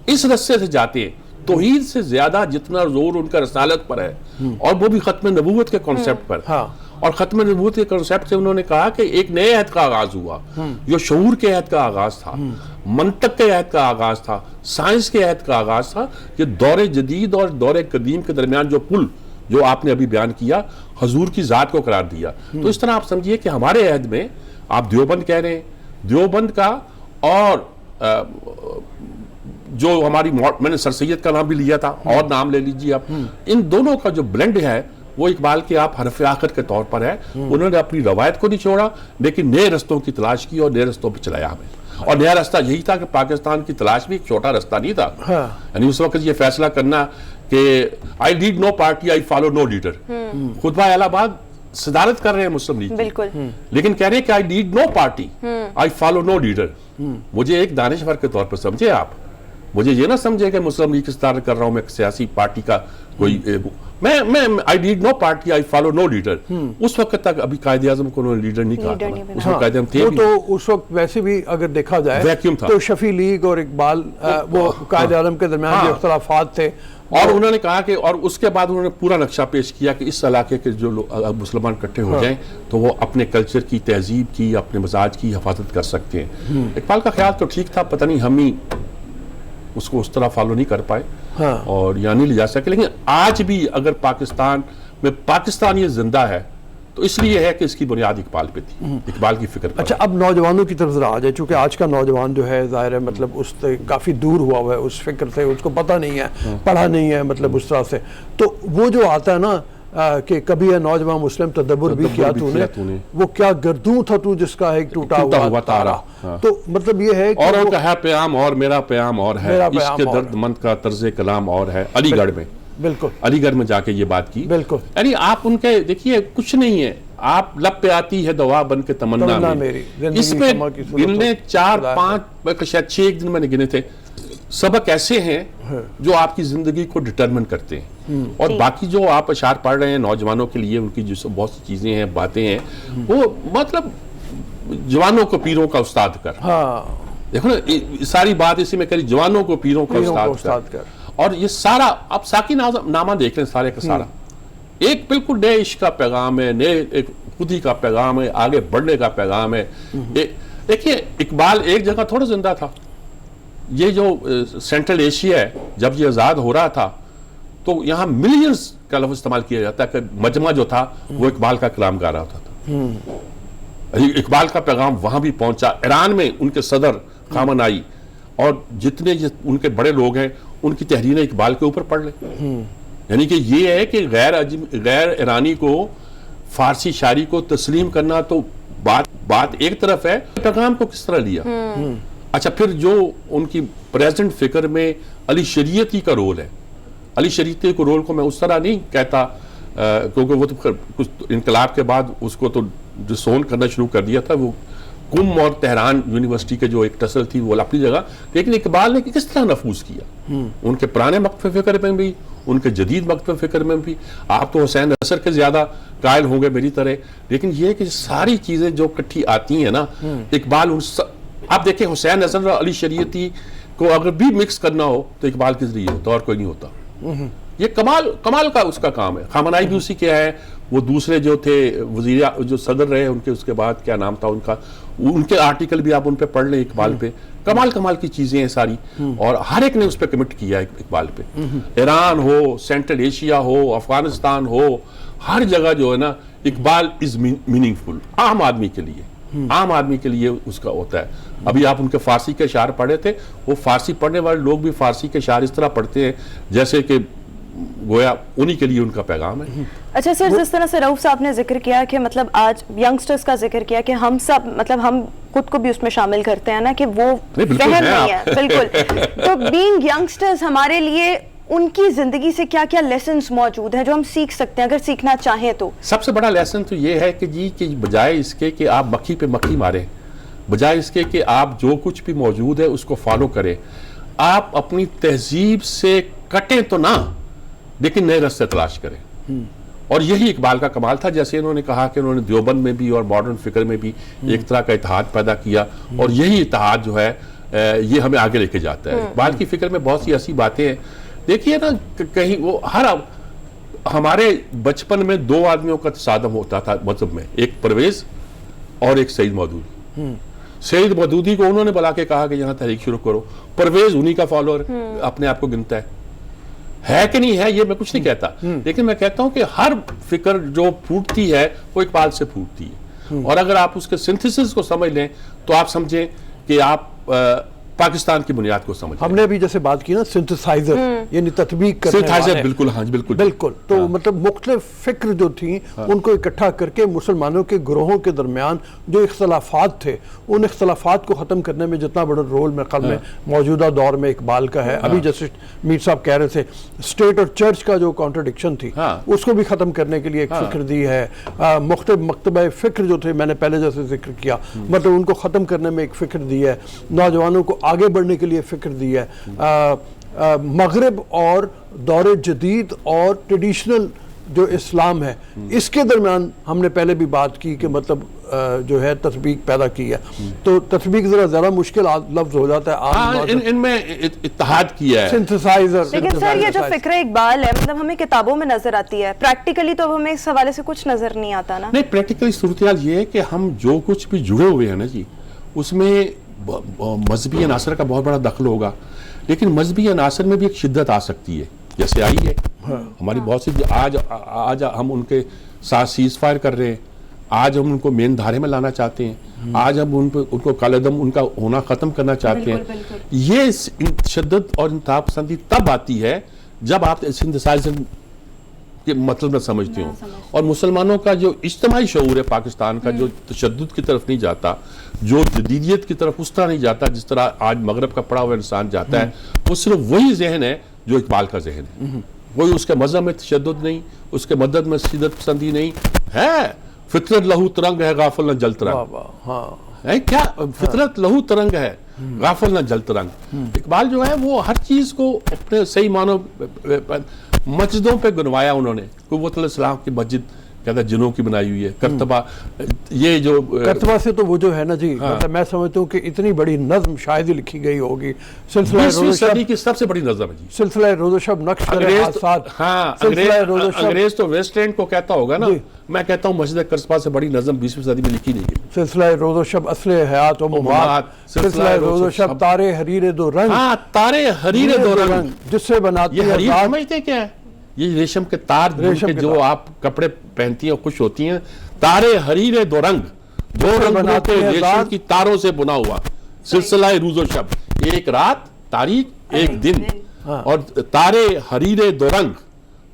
اس رستے سے جاتے ہیں. توحید سے زیادہ جتنا زور ان کا رسالت پر ہے، اور وہ بھی ختم نبوت کے کانسیپٹ پر. اور ختم نبوت کے کانسیپٹ سے انہوں نے کہا کہ ایک نئے عہد کا آغاز ہوا، جو شعور کے عہد کا آغاز تھا، منطق کے عہد کا آغاز تھا، سائنس کے عہد کا آغاز تھا. یہ دور جدید اور دور قدیم کے درمیان جو پل جو آپ نے ابھی بیان کیا، حضور کی ذات کو قرار دیا. تو اس طرح آپ سمجھیے کہ ہمارے عہد میں آپ دیوبند کہہ رہے ہیں، دیوبند کا اور جو ہماری میں نے سر سید کا نام بھی لیا تھا اور نام لے لیجیے آپ، ان دونوں کا جو بلینڈ ہے وہ اقبال کے آپ حرف آخر کے طور پر ہے. انہوں نے اپنی روایت کو نہیں چھوڑا لیکن نئے رستوں کی تلاش کی اور نئے رستوں پہ چلایا ہمیں. اور نیا راستہ یہی تھا کہ پاکستان کی تلاش بھی ایک چھوٹا راستہ نہیں تھا. یعنی اس وقت یہ فیصلہ کرنا کہ I lead no party I follow no leader. خطبہ الہ آباد صدارت کر رہے ہیں مسلم لیگ بالکل، لیکن کہہ رہے ہیں کہ I lead no party I follow no leader. مجھے ایک دانشور کے طور پر سمجھے آپ، مجھے یہ نہ سمجھے کہ مسلم لیگ کی صدارت کر رہا ہوں میں سیاسی پارٹی کا کوئی. میں I lead no party I follow no leader. اس وقت تک ابھی قائد اعظم کو انہوں نے لیڈر نہیں کہا تھا. اس میں قائد اعظم تھے بھی، تو اس وقت ویسے بھی اگر دیکھا جائے ویکیوم تھا، تو شفیع لیگ اور اقبال وہ قائد اعظم کے درمیان جو اختلافات تھے. اور انہوں نے کہا کہ، اور اس کے بعد انہوں نے پورا نقشہ پیش کیا کہ اس علاقے کے جو مسلمان اکٹھے ہو جائیں تو وہ اپنے کلچر کی، تہذیب کی، اپنے مزاج کی حفاظت کر سکتے ہیں. اقبال کا خیال تو ٹھیک تھا، پتہ نہیں ہم ہی اس کو اس طرح فالو نہیں کر پائے اور یہاں نہیں لے جا سکے. لیکن آج بھی اگر پاکستان میں پاکستان یہ زندہ ہے تو اس لیے ہے کہ اس کی بنیاد اقبال پہ تھی، اقبال کی فکر پر. اچھا اب نوجوانوں کی طرف ذرا آ جائے، چونکہ آج کا نوجوان جو ہے ظاہر ہے مطلب اس سے کافی دور ہوا ہوا ہے اس فکر سے، اس کو پتہ نہیں ہے، پڑھا نہیں ہے مطلب اس طرح سے. تو وہ جو آتا ہے نا کہ کبھی ہے نوجوان مسلم تدبر بھی کیا تو نے، وہ کیا گردوں تھا تو جس کا ایک ٹوٹا ہوا تارا. تو مطلب یہ ہے کہ اور کا ہے پیام اور میرا پیام اور ہے، عشق درد مند کا طرز کلام اور ہے. علی گڑھ میں، بالکل علی گڑھ میں جا کے یہ بات کی. بالکل، یعنی آپ ان کے دیکھیے کچھ نہیں ہے، آپ لب پہ آتی ہے دعا بن کے تمنا میری. اس میں گننے 4-5 شاید 6 ایک دن میں نے گنے تھے سبق ایسے ہیں جو آپ کی زندگی کو ڈٹرمن کرتے ہیں. اور باقی جو آپ اشعار پڑھ رہے ہیں نوجوانوں کے لیے، ان کی جو بہت سی چیزیں ہیں، باتیں ہیں، وہ مطلب جوانوں کو پیروں کا استاد کر. دیکھو نا ساری بات اسی میں کری، جوانوں کو پیروں کا استاد کر. اور یہ سارا آپ ساکی نامہ دیکھ رہے ہیں، سارے کا سارا ایک بالکل نئے عشق کا پیغام ہے، نئے ایک خودی کا پیغام ہے، آگے بڑھنے کا پیغام ہے. دیکھیے اقبال ایک جگہ تھوڑا زندہ تھا. یہ جو سینٹرل ایشیا ہے جب یہ آزاد ہو رہا تھا تو یہاں ملینز کا لفظ استعمال کیا جاتا ہے کہ مجمع جو تھا وہ اقبال کا کلام گا رہا ہوتا تھا. اقبال کا پیغام وہاں بھی پہنچا. ایران میں ان کے صدر خامنائی اور جتنے ان کے بڑے لوگ ہیں ان کی تحریریں اقبال کے اوپر پڑھ لیں. یعنی کہ یہ ہے کہ غیر ایرانی کو فارسی شاعری کو تسلیم کرنا تو بات ایک طرف ہے، پیغام کو کس طرح لیا. اچھا پھر جو ان کی پریزنٹ فکر میں علی شریعتی کا رول ہے، علی شریعتی کے رول کو میں اس طرح نہیں کہتا کیونکہ وہ تو کچھ انقلاب کے بعد اس کو تو ڈسون کرنا شروع کر دیا تھا. وہ قم اور تہران یونیورسٹی کے جو ایک ٹسل تھی وہ اپنی جگہ، لیکن اقبال نے کس طرح نفوذ کیا ان کے پرانے مکتب فکر میں بھی، ان کے جدید مکتب فکر میں بھی. آپ تو حسین نصر کے زیادہ قائل ہوں گے میری طرح، لیکن یہ کہ ساری چیزیں جو کٹھی آتی ہیں نا، اقبال آپ دیکھیں حسین نصر اور علی شریعتی کو اگر بھی مکس کرنا ہو تو اقبال کے ذریعے ہوتا اور کوئی نہیں ہوتا. یہ کمال کا اس کا کام ہے. خامنائی بھی اسی کے ہے. وہ دوسرے جو تھے وزیر جو صدر رہے ان کے، اس کے بعد کیا نام تھا ان کا، ان کے آرٹیکل بھی آپ ان پہ پڑھ لیں اقبال پہ. کمال کی چیزیں ہیں ساری، اور ہر ایک نے اس پہ کمٹ کیا ہے اقبال پہ. ایران ہو، سینٹرل ایشیا ہو، افغانستان ہو، ہر جگہ جو ہے نا اقبال از میننگ فل عام آدمی کے لیے اس کا ہوتا ہے. ابھی آپ ان کے فارسی کے اشعار پڑھے تھے، وہ فارسی پڑھنے والے لوگ بھی فارسی کے اشعار اس طرح پڑھتے ہیں جیسے کہ گویا انہی کے لیے ان کا پیغام ہے. اچھا سر، جس طرح سے رؤوف صاحب نے ذکر کیا کہ مطلب آج ینگسٹرز کا ذکر کیا کہ ہم سب مطلب ہم خود کو بھی اس میں شامل کرتے ہیں نا کہ وہ فہم نہیں ہے. بالکل. تو بینگ ینگسٹرز ہمارے لیے ان کی زندگی سے کیا کیا لیسنز موجود ہیں جو ہم سیکھ سکتے ہیں اگر سیکھنا چاہیں تو؟ سب سے بڑا لیسن تو یہ ہے کہ کہ بجائے اس کے کہ آپ مکھی پہ مکھی ماریں، بجائے اس کے کہ آپ جو کچھ بھی موجود ہے اس کو فالو کریں، آپ اپنی تہذیب سے کٹیں تو نہ، لیکن نئے راستے تلاش کریں. اور یہی اقبال کا کمال تھا. جیسے انہوں نے کہا کہ انہوں نے دیوبند میں بھی اور ماڈرن فکر میں بھی ایک طرح کا اتحاد پیدا کیا، اور یہی اتحاد جو ہے یہ ہمیں آگے لے کے جاتا ہے. اقبال کی فکر میں بہت سی ایسی باتیں ہیں. دیکھیے نا کہیں وہ ہمارے بچپن میں دو آدمیوں کا تصادم ہوتا تھا مذہب میں، ایک پرویز اور ایک سعید مودودی. سعید مودودی کو انہوں نے بلا کے کہا کہ یہاں تحریک شروع کرو، پرویز انہی کا فالوور اپنے آپ کو گنتا ہے کہ نہیں ہے یہ میں کچھ نہیں کہتا، لیکن میں کہتا ہوں کہ ہر فکر جو پھوٹتی ہے وہ اقبال سے پھوٹتی ہے. اور اگر آپ اس کے سنتھسس کو سمجھ لیں تو آپ سمجھیں کہ آپ پاکستان کی بنیاد کو سمجھ. ہم نے بھی جیسے بات کی نا سنتھسائزر، یعنی تطبیق کرنے والے. بالکل ہاں بالکل. تو مطلب مختلف فکر جو تھیں ان کو اکٹھا کر کے مسلمانوں کے گروہوں کے درمیان جو اختلافات تھے ان اختلافات کو ختم کرنے میں جتنا بڑا رول میرے خیال میں موجودہ دور میں اقبال کا ہے. ابھی جیسے میر صاحب کہہ رہے تھے اسٹیٹ اور چرچ کا جو کانٹرڈکشن تھی اس کو بھی ختم کرنے کے لیے ایک فکر دی ہے. مختلف مکتبہ فکر جو تھے میں نے پہلے جیسے ذکر کیا، مطلب ان کو ختم کرنے میں ایک فکر دی ہے. نوجوانوں کو آگے بڑھنے کے لیے فکر دی ہے. مغرب اور دور جدید اور ٹریڈیشنل جو اسلام ہے اس کے درمیان ہم نے پہلے بھی بات کی کہ مطلب جو ہے تطبیق پیدا کی ہے. تو تطبیق ذرا زیادہ مشکل لفظ ہو جاتا ہے. ان میں اتحاد کیا ہے سنتھسائزر. لیکن سر یہ جو فکر اقبال ہے مطلب ہمیں کتابوں میں نظر آتی ہے، پریکٹیکلی تو ہمیں اس حوالے سے کچھ نظر نہیں آتا نا. نہیں، پریکٹیکلی صورتحال یہ ہے کہ ہم جو کچھ بھی جڑے ہوئے ہیں نا جی، اس میں مذہبی عناصر کا بہت بڑا دخل ہوگا، لیکن مذہبی عناصر میں بھی ایک شدت آ سکتی ہے جیسے آئی ہے ہماری بہت سی. آج ہم ان کے ساتھ سیز فائر کر رہے ہیں، آج ہم ان کو مین دھارے میں لانا چاہتے ہیں، آج ہم ان کو کالعدم ان کا ہونا ختم کرنا چاہتے ہیں. یہ شدت اور انتہا پسندی تب آتی ہے جب آپ سنتھسائزر کے مطلب نہ سمجھتے ہوں. اور مسلمانوں کا جو اجتماعی شعور ہے پاکستان کا، جو تشدد کی طرف نہیں جاتا، جو جدیدیت کی طرف اس طرح نہیں جاتا جس طرح آج مغرب کا پڑا ہوا انسان جاتا ہے، وہ صرف وہی ذہن ہے جو اقبال کا ذہن ہے. کوئی اس کے مذہب میں تشدد نہیں، اس کے مدد میں شدت پسندی نہیں ہے. فطرت لہو ترنگ ہے غافل نہ جل ترنگ ہے. کیا فطرت لہو ترنگ ہے غافل نہ جل ترنگ. اقبال جو ہے وہ ہر چیز کو اپنے صحیح معنوں مسجدوں پہ گنوایا انہوں نے. قوت الاسلام کی مسجد کہتا ہے جنوں کی بنائی ہوئی ہے. کرتبہ، یہ جو کرتبہ سے تو وہ جو ہے نا جی، میں سمجھتا ہوں کہ اتنی بڑی نظم شاید ہی لکھی گئی ہوگی. سلسلہ 20ویں صدی کی سب سے بڑی نظم ہے جی سلسلہ روز و شب نقش کرے حادثات. انگریز تو ویسٹ اینڈ کو کہتا ہوگا نا، میں کہتا ہوں مسجد کرتبہ سے بڑی نظم 20ویں صدی میں لکھی نہیں گئی. سلسلہ روز و شب اصل حیات و ممات، سلسلہ روز و شب تارے حریر دو رنگ. ہاں، تارے حریر دو رنگ جس سے بناتی ہے. یہ حریر سمجھتے کیا ہے؟ یہ ریشم کے تار جو آپ کپڑے پہنتی ہیں اور خوش ہوتی ہیں. تارے حریر دو رنگ، دو رنگوں کے ریشم کی تاروں سے بنا ہوا. سلسلہ روز و شب، ایک رات تاریخ ایک دن، اور تارے حریر دو رنگ،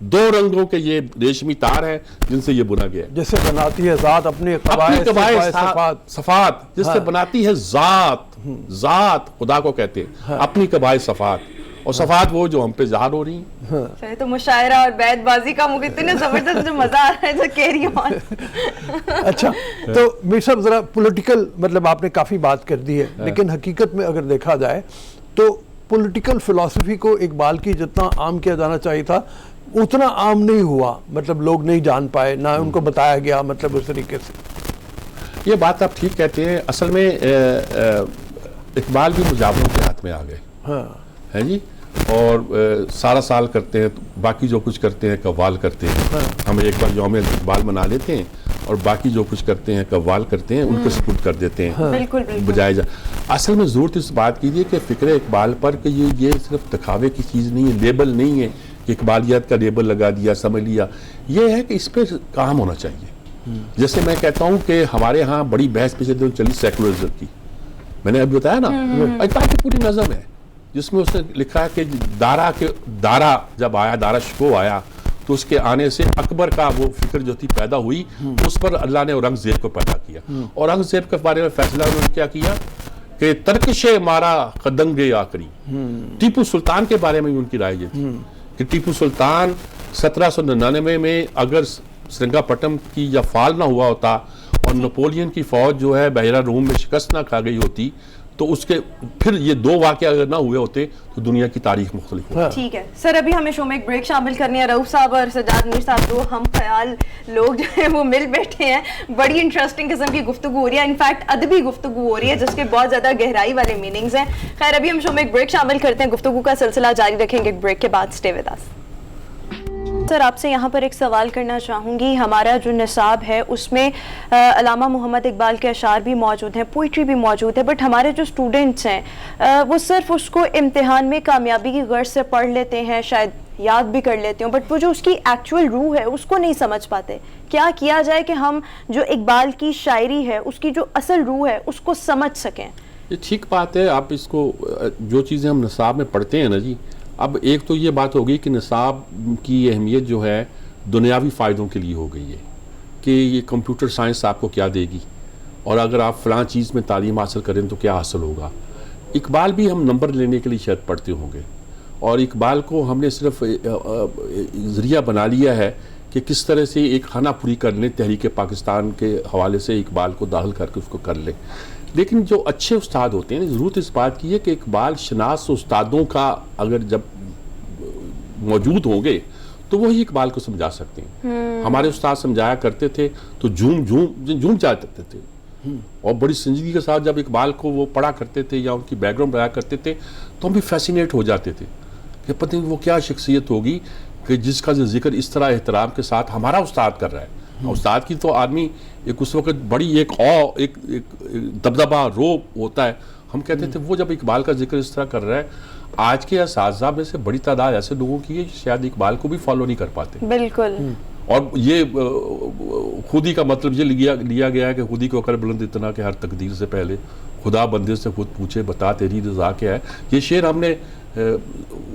دو رنگوں کے یہ ریشمی تار ہیں جن سے یہ بنا گیا ہے. جسے بناتی ہے ذات اپنی اپنی قبائل قبائل صفات. صفات جس سے بناتی ہے ذات خدا کو کہتے ہیں اپنی قبائل صفات, اور صفات وہ جو ہم پہ ظاہر ہو رہی ہیں. تو مشاعرہ اور بیت بازی کا مجھے اتنے زبردست جو مزہ آ رہا ہے, جو کیری آن. اچھا, تو میر صاحب ذرا پولیٹیکل, مطلب آپ نے کافی بات کر دی ہے, لیکن حقیقت میں اگر دیکھا جائے تو پولیٹیکل فلسفی کو اقبال کی جتنا عام کیا جانا چاہیے تھا اتنا عام نہیں ہوا, مطلب لوگ نہیں جان پائے, نہ ان کو بتایا گیا, مطلب اس طریقے سے. یہ بات آپ ٹھیک کہتے ہیں. اصل میں اقبال بھی مجاوروں کے ہاتھ میں آ گئے ہے جی, اور سارا سال کرتے ہیں, باقی جو کچھ کرتے ہیں قوال کرتے ہیں. ہم ایک بار یوم اقبال منا لیتے ہیں اور باقی جو کچھ کرتے ہیں قوال کرتے ہیں, ان کو سپورٹ کر دیتے ہیں بالکل بجائے جا. اصل میں ضرورت اس بات کی ہے کہ فکر اقبال پر کہ یہ صرف دکھاوے کی چیز نہیں ہے, لیبل نہیں ہے کہ اقبالیت کا لیبل لگا دیا سمجھ لیا. یہ ہے کہ اس پہ کام ہونا چاہیے. جیسے میں کہتا ہوں کہ ہمارے ہاں بڑی بحث پچھلے دنوں چلی سیکولرزم کی, میں نے ابھی بتایا نا, اقبال کی پوری نظم ہے جس میں اس نے لکھا ہے کہ دارا جب آیا, دارا شکو آیا, تو اس کے آنے سے اکبر کا وہ فکر جو تھی پیدا ہوئی, اس پر اللہ نے اورنگزیب کو پیدا کیا. اور اورنگزیب کے بارے میں فیصلہ انہوں نے کیا کیا کہ ترکش مارا قدنگ آخری. ٹیپو سلطان کے بارے میں ان کی رائے یہ تھی کہ ٹیپو سلطان 1799 میں اگر سرنگا پٹم کی یا فال نہ ہوا ہوتا اور نپولین کی فوج جو ہے بحیرہ روم میں شکست نہ کھا گئی ہوتی, تو اس کے پھر یہ دو واقعے اگر نہ ہوئے ہوتے تو دنیا کی تاریخ مختلف ہوتی. ٹھیک ہے سر, ابھی ہمیں شو میں ایک بریک شامل کرنی ہے. رؤف صاحب اور سجاد میر صاحب دو ہم خیال لوگ جو ہیں وہ مل بیٹھے ہیں, بڑی انٹرسٹنگ قسم کی گفتگو ہو رہی ہے, انفیکٹ ادبی گفتگو ہو رہی ہے جس کے بہت زیادہ گہرائی والے میننگز ہیں. خیر ابھی ہم شو میں ایک بریک شامل کرتے ہیں, گفتگو کا سلسلہ جاری رکھیں گے بریک کے بعد. Stay with us. سر آپ سے یہاں پر ایک سوال کرنا چاہوں گی. ہمارا جو نصاب ہے اس میں علامہ محمد اقبال کے اشعار بھی موجود ہیں, پوئٹری بھی موجود ہے, بٹ ہمارے جو اسٹوڈنٹس ہیں وہ صرف اس کو امتحان میں کامیابی کی غرض سے پڑھ لیتے ہیں, شاید یاد بھی کر لیتے ہوں, بٹ وہ جو اس کی ایکچوئل روح ہے اس کو نہیں سمجھ پاتے. کیا کیا جائے کہ ہم جو اقبال کی شاعری ہے اس کی جو اصل روح ہے اس کو سمجھ سکیں؟ یہ ٹھیک بات ہے. آپ اس کو جو چیزیں ہم نصاب میں پڑھتے ہیں نا جی, اب ایک تو یہ بات ہوگی کہ نصاب کی اہمیت جو ہے دنیاوی فائدوں کے لیے ہو گئی ہے کہ یہ کمپیوٹر سائنس آپ کو کیا دے گی, اور اگر آپ فلاں چیز میں تعلیم حاصل کریں تو کیا حاصل ہوگا. اقبال بھی ہم نمبر لینے کے لیے شاید پڑھتے ہوں گے, اور اقبال کو ہم نے صرف ذریعہ بنا لیا ہے کہ کس طرح سے ایک خانہ پوری کر لیں تحریک پاکستان کے حوالے سے, اقبال کو داخل کر کے اس کو کر لیں. لیکن جو اچھے استاد ہوتے ہیں, ضرورت اس بات کی ہے کہ اقبال شناس استادوں کا اگر جب موجود ہوں گے تو وہی اقبال کو سمجھا سکتے ہیں. ہمارے استاد سمجھایا کرتے تھے تو جھوم جاتے تھے, اور بڑی سنجیدگی کے ساتھ جب اقبال کو وہ پڑھا کرتے تھے یا ان کی بیک گراؤنڈ بتایا کرتے تھے تو ہم بھی فیسینیٹ ہو جاتے تھے کہ پتہ نہیں وہ کیا شخصیت ہوگی کہ جس کا ذکر اس طرح احترام کے ساتھ ہمارا استاد کر رہا ہے. استاد کی تو آدمی ایک اس وقت بڑی ایک ایک دبدبہ روب ہوتا ہے. ہم کہتے تھے وہ جب اقبال کا ذکر اس طرح کر رہا ہے, آج کے اساتذہ میں سے بڑی تعداد ایسے لوگوں کی ہے شاید اقبال کو بھی فالو نہیں کر پاتے. بالکل. اور یہ خودی کا مطلب یہ لیا گیا ہے کہ خودی کو کر بلند اتنا کہ ہر تقدیر سے پہلے خدا بندے سے خود پوچھے بتا تیری رضا کیا ہے. یہ شعر ہم نے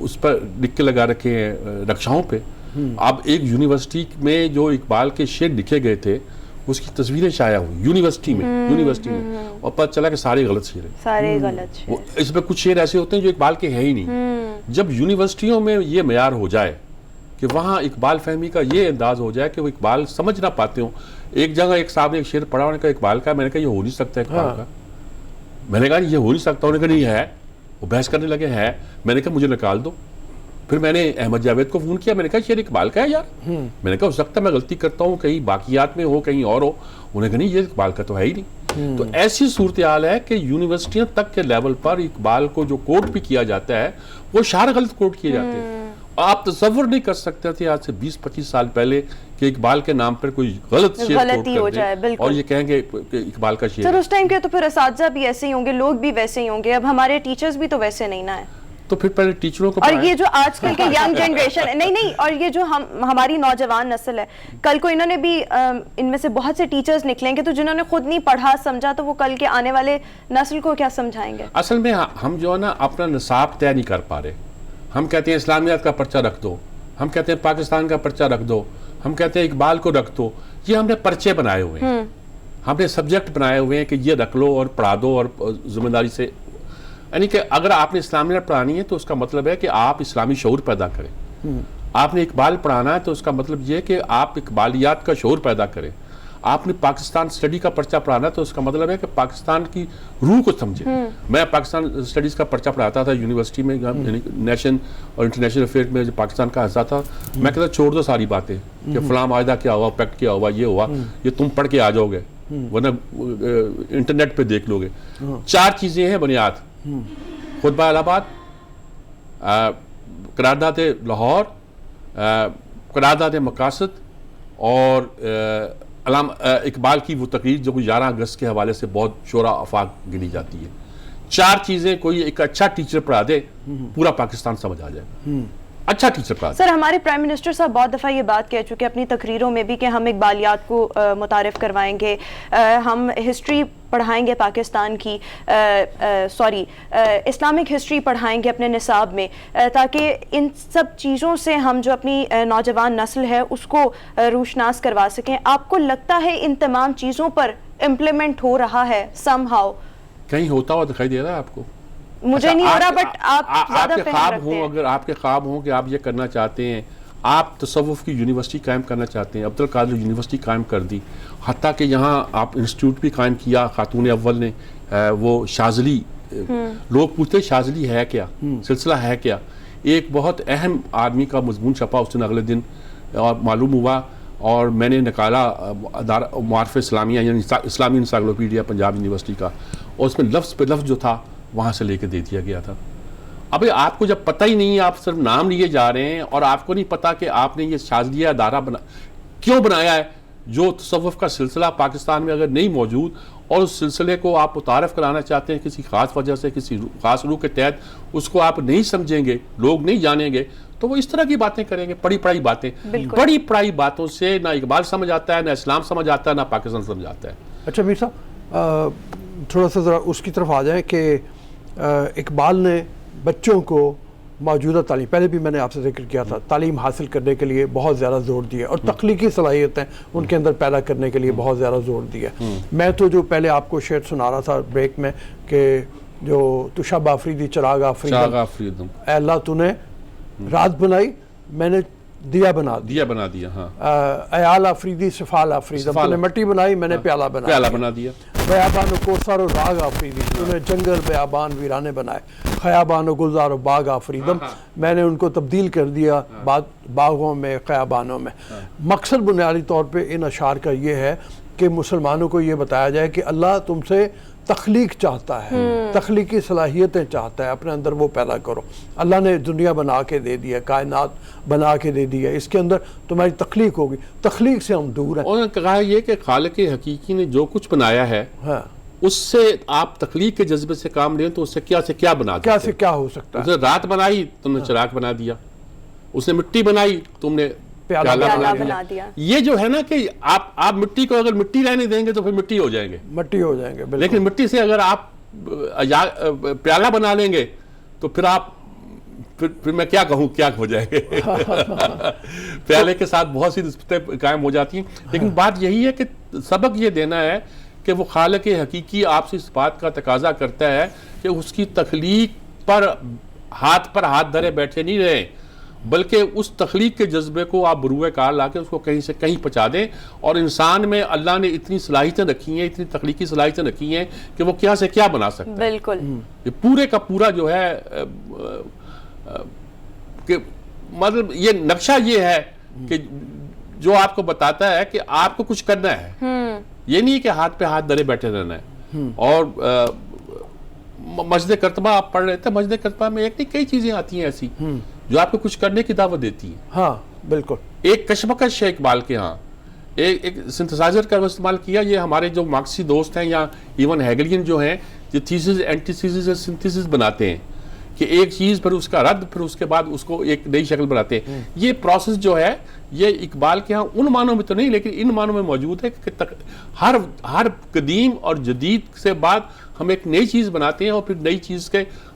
اس پر لکھ کے لگا رکھے ہیں رکشاؤں پہ. اب ایک یونیورسٹی میں جو اقبال کے شعر لکھے گئے تھے اس کی تصویریں شائع ہوئی یونیورسٹی میں اور پتہ چلا کہ سارے غلط شعر ہیں. سارے غلط شعر. اس میں کچھ شعر ایسے ہوتے ہیں جو اقبال کے ہیں ہی نہیں. جب یونیورسٹیوں میں یہ معیار ہو جائے کہ وہاں اقبال فہمی کا یہ انداز ہو جائے کہ وہ اقبال سمجھ نہ پاتے ہوں. ایک جگہ ایک صاحب نے ایک شعر پڑھا, انہوں نے کہا اقبال کا, میں نے کہا یہ ہو نہیں سکتا اقبال کا. میں نے کہا یہ ہو نہیں سکتا, انہوں نے کہا نہیں ہے. وہ بحث کرنے لگے ہے. میں نے کہا مجھے نکال دو. پھر میں نے احمد جاوید کو فون کیا, میں نے کہا شعر اقبال کا ہے یار. میں نے کہا ہو سکتا ہے میں غلطی کرتا ہوں, کہیں باقیات میں ہو کہیں اور ہو. انہوں نے کہا نہیں یہ اقبال کا تو ہے ہی نہیں. تو ایسی صورتحال ہے کہ یونیورسٹیوں تک کے لیول پر اقبال کو جو کوٹ بھی کیا جاتا ہے وہ شعر غلط کوٹ کیے جاتے ہیں. آپ تصور نہیں کر سکتے تھے آج سے 20-25 سال پہلے کہ اقبال کے نام پر کوئی غلط شعر کوٹ کر دے اور یہ کہیں گے کہ اقبال کا شعر. سر اس ٹائم کے تو پھر اساتذہ بھی ایسے ہی ہوں گے, لوگ بھی ویسے ہی ہوں گے. اب ہمارے ٹیچرز بھی تو ویسے نہیں نا ہے. تو پھر پہلے ٹیچروں کو, اور یہ جو آج کل کے ینگ جنریشن نہیں, اور یہ جو ہماری نوجوان نسل ہے, کل کو انہوں نے بھی ان میں سے بہت سے ٹیچرز نکلیں گے تو جنہوں نے خود نہیں پڑھا سمجھا تو وہ کل کے آنے والے نسل کو کیا سمجھائیں گے. اصل میں ہم جو ہے نا اپنا نصاب طے نہیں کر پا رہے. ہم کہتے ہیں اسلامیات کا پرچہ رکھ دو, ہم کہتے ہیں پاکستان کا پرچہ رکھ دو, ہم کہتے ہیں اقبال کو رکھ دو. یہ ہم نے پرچے بنائے ہوئے ہیں, ہم نے سبجیکٹ بنائے ہوئے ہیں کہ یہ رکھ لو اور پڑھا دو اور ذمہ داری سے. یعنی کہ اگر آپ نے اسلامیات پڑھانی ہے تو اس کا مطلب ہے کہ آپ اسلامی شعور پیدا کریں. آپ نے اقبال پڑھانا ہے تو اس کا مطلب یہ کہ آپ اقبالیات کا شعور پیدا کریں. آپ نے پاکستان اسٹڈی کا پرچہ پڑھانا تو اس کا مطلب ہے کہ پاکستان کی روح کو سمجھیں. میں پاکستان اسٹڈیز کا پرچہ پڑھاتا تھا یونیورسٹی میں, نیشنل اور انٹرنیشنل افیئر میں جو پاکستان کا حصہ تھا. میں کہتا چھوڑ دو ساری باتیں کہ فلاں معاہدہ کیا ہوا, پیکٹ کیا ہوا, یہ ہوا, یہ تم پڑھ کے آ جاؤ گے, ورنہ انٹرنیٹ پہ دیکھ لو گے. 4 چیزیں ہیں بنیاد: خطبہ الہ آباد, قرارداد لاہور, قرارداد مقاصد, اور اقبال کی وہ تقریر جو 11 اگست کے حوالے سے بہت شورا آفاق گنی جاتی ہے. 4 چیزیں کوئی ایک اچھا ٹیچر پڑھا دے, پورا پاکستان سمجھ آ جائے گا. اچھا ٹیچر پڑھا دے. سر, ہمارے پرائم منسٹر صاحب بہت دفعہ یہ بات کہہ چکے اپنی تقریروں میں بھی کہ ہم اقبالیات کو متعارف کروائیں گے, ہم ہسٹری پڑھائیں گے پاکستان کی, اسلامک ہسٹری پڑھائیں گے اپنے نصاب میں, تاکہ ان سب چیزوں سے ہم جو اپنی نوجوان نسل ہے اس کو روشناس کروا سکیں. آپ کو لگتا ہے ان تمام چیزوں پر امپلیمنٹ ہو رہا ہے سم ہاؤ؟ کہیں ہوتا ہوا دکھائی دے رہا ہے آپ کو؟ مجھے نہیں ہو رہا, بٹ آپ زیادہ کے خواب ہوں, اگر آپ کے خواب ہوں کہ آپ یہ کرنا چاہتے ہیں, آپ تصوف کی یونیورسٹی قائم کرنا چاہتے ہیں, عبدالقادر یونیورسٹی قائم کر دی, حتیٰ کہ یہاں آپ انسٹیٹیوٹ بھی قائم کیا خاتون اول نے, وہ شاذلی, لوگ پوچھتے شاذلی ہے کیا, سلسلہ ہے کیا. ایک بہت اہم آدمی کا مضمون چھپا اس دن اگلے دن, اور معلوم ہوا, اور میں نے نکالا معارف اسلامیہ یعنی اسلامی انسائکلوپیڈیا پنجاب یونیورسٹی کا, اور اس میں لفظ پہ لفظ جو تھا وہاں سے لے کے دے دیا گیا تھا. ابھی آپ کو جب پتہ ہی نہیں ہے, آپ صرف نام لیے جا رہے ہیں, اور آپ کو نہیں پتا کہ آپ نے یہ شاذلیہ ادارہ کیوں بنایا ہے, جو تصوف کا سلسلہ پاکستان میں اگر نہیں موجود, اور اس سلسلے کو آپ متعارف کرانا چاہتے ہیں کسی خاص وجہ سے, کسی خاص روح کے تحت, اس کو آپ نہیں سمجھیں گے, لوگ نہیں جانیں گے, تو وہ اس طرح کی باتیں کریں گے, پڑھی پڑھائی باتیں. پڑھی پڑھائی باتوں سے نہ اقبال سمجھ آتا ہے, نہ اسلام سمجھ آتا ہے, نہ پاکستان سمجھ آتا ہے. اچھا میر صاحب, تھوڑا سا ذرا اس کی طرف آ جائیں کہ اقبال نے بچوں کو موجودہ تعلیم, پہلے بھی میں نے آپ سے ذکر کیا تھا, تعلیم حاصل کرنے کے لیے بہت زیادہ زور دیا, اور تخلیقی صلاحیتیں ان کے اندر پیدا کرنے کے لیے بہت زیادہ زور دیا. میں تو جو پہلے آپ کو شعر سنا رہا تھا بریک میں کہ جو تو شب آفریدی چراغ آفریدم, اے اللہ تو نے رات بنائی, میں نے دیا بنا دیا. ہاں, اے آل آفریدی سفال آفریدم, تو نے مٹی بنائی, میں نے پیالہ بنا دیا. بیابان و کوثر و راگ آفریدی, تو نے جنگل بیابان ویرانے بنائے. خیابان و گلزار و باغ آفریدم, میں نے ان کو تبدیل کر دیا باغوں میں, خیابانوں میں. مقصد بنیادی طور پہ ان اشعار کا یہ ہے کہ مسلمانوں کو یہ بتایا جائے کہ اللہ تم سے تخلیق چاہتا ہے, تخلیقی صلاحیتیں چاہتا ہے, اپنے اندر وہ پیدا کرو. اللہ نے دنیا بنا کے دے دیا, کائنات بنا کے دے دیا, اس کے اندر تمہاری تخلیق ہوگی. تخلیق سے ہم دور ہیں. انہوں نے کہا یہ کہ خالق حقیقی نے جو کچھ بنایا ہے, اس سے آپ تخلیق کے جذبے سے کام لیں تو اس سے کیا بنا دیا, کیا سے کیا ہو سکتا ہے. اس نے رات بنائی, تم نے چراغ بنا دیا. اس نے مٹی بنائی, تم نے پیالہ بنا دیا. یہ جو ہے نا کہ آپ مٹی کو اگر مٹی رہنے دیں گے تو پھر مٹی ہو جائیں گے, لیکن مٹی سے اگر آپ پیالہ بنا لیں گے تو پھر آپ پھر میں کیا کہوں, کیا ہو جائیں گے. پیالے کے ساتھ بہت سی نسبتیں قائم ہو جاتی ہیں, لیکن بات یہی ہے کہ سبق یہ دینا ہے کہ وہ خالق حقیقی آپ سے اس بات کا تقاضا کرتا ہے کہ اس کی تخلیق پر ہاتھ دھرے بیٹھے نہیں رہیں, بلکہ اس تخلیق کے جذبے کو آپ بروئے کار لا کے اس کو کہیں سے کہیں پہنچا دیں. اور انسان میں اللہ نے اتنی صلاحیتیں رکھی ہیں, اتنی تخلیقی صلاحیتیں رکھی ہیں کہ وہ کیا سے کیا بنا سکتا ہے. بالکل, یہ پورے کا پورا جو ہے کہ مطلب یہ نقشہ یہ ہے کہ جو آپ کو بتاتا ہے کہ آپ کو کچھ کرنا ہے, یہ نہیں کہ ہاتھ پہ ہاتھ دھرے بیٹھے رہنا ہے. اور مسجد کرتبہ آپ پڑھ رہے تھے, مسجد کرتبہ میں ایک نہیں کئی چیزیں آتی ہیں ایسی جو آپ کو کچھ کرنے کی دعوت دیتی ہیں. ہاں بالکل. ایک کشمکش ہے اقبال کے ہاں, ایک سنتھسائزر کا استعمال کیا. یہ ہمارے جو مارکسی دوست ہیں یا ایون ہیگلین جو ہیں, جو تھیسس, اینٹی تھیسس اور سنتھیسس بناتے ہیں کہ ایک چیز پھر اس کا رد, پھر اس کے بعد اس کو ایک نئی شکل بناتے ہیں. یہ پروسیس جو ہے یہ اقبال کے ہاں ان معنوں میں تو نہیں, لیکن ان معنوں میں موجود ہے کہ ہر قدیم اور جدید سے بعد ہم ایک نئی چیز بناتے ہیں, اور پھر نئی چیز کے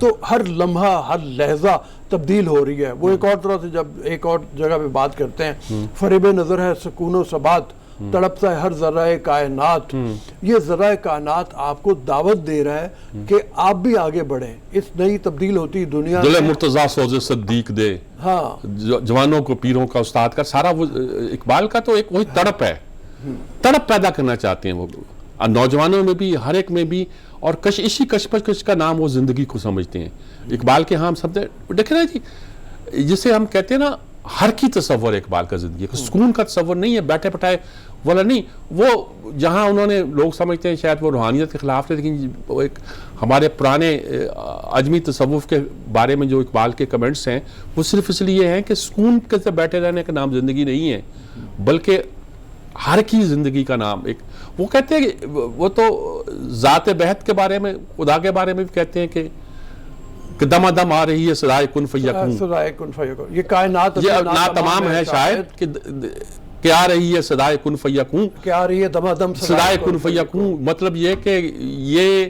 تو ہر لمحہ ہر لہجہ تبدیل ہو رہی ہے. وہ ایک اور طرح سے جب ایک اور جگہ پہ بات کرتے ہیں فریب نظر ہے سکون و ثبات تڑپتا ہے ہر ذرہ کائنات. یہ ذرہ کائنات آپ کو دعوت دے رہا ہے کہ آپ بھی آگے بڑھیں اس نئی تبدیل ہوتی دنیا دل میں. مرتضیٰ سوز صدیق دے ہاں جوانوں کو پیروں کا استاد کا سارا وہ اقبال کا تو ایک وہی تڑپ ہے, تڑپ پیدا کرنا چاہتے ہیں وہ نوجوانوں میں بھی ہر ایک میں بھی. اور اسی کشمکش کا نام وہ زندگی کو سمجھتے ہیں. اقبال کے ہاں ہم سب دیکھیں نا جی جسے ہم کہتے ہیں نا ہر کی تصور ہے اقبال کا زندگی کا, سکون کا تصور نہیں ہے, بیٹھے بٹھائے والا نہیں. وہ جہاں انہوں نے لوگ سمجھتے ہیں شاید وہ روحانیت کے خلاف تھے, لیکن وہ ایک ہمارے پرانے عجمی تصوف کے بارے میں جو اقبال کے کمنٹس ہیں وہ صرف اس لیے ہیں کہ سکون کے سے بیٹھے رہنے کا نام زندگی نہیں ہے, بلکہ ہر کی زندگی کا نام ایک. وہ کہتے ہیں کہ وہ تو ذات بہت کے بارے میں خدا کے بارے میں بھی کہتے ہیں کہ دم دم آ رہی ہے صدائے کن فیکون, صدائے کن فیکون. یہ کائنات یہ ناتمام ہے شاید کہ آ رہی ہے صدائے کن فیکون, کہ آ رہی ہے دم دم صدائے کن فیکون. مطلب یہ کہ یہ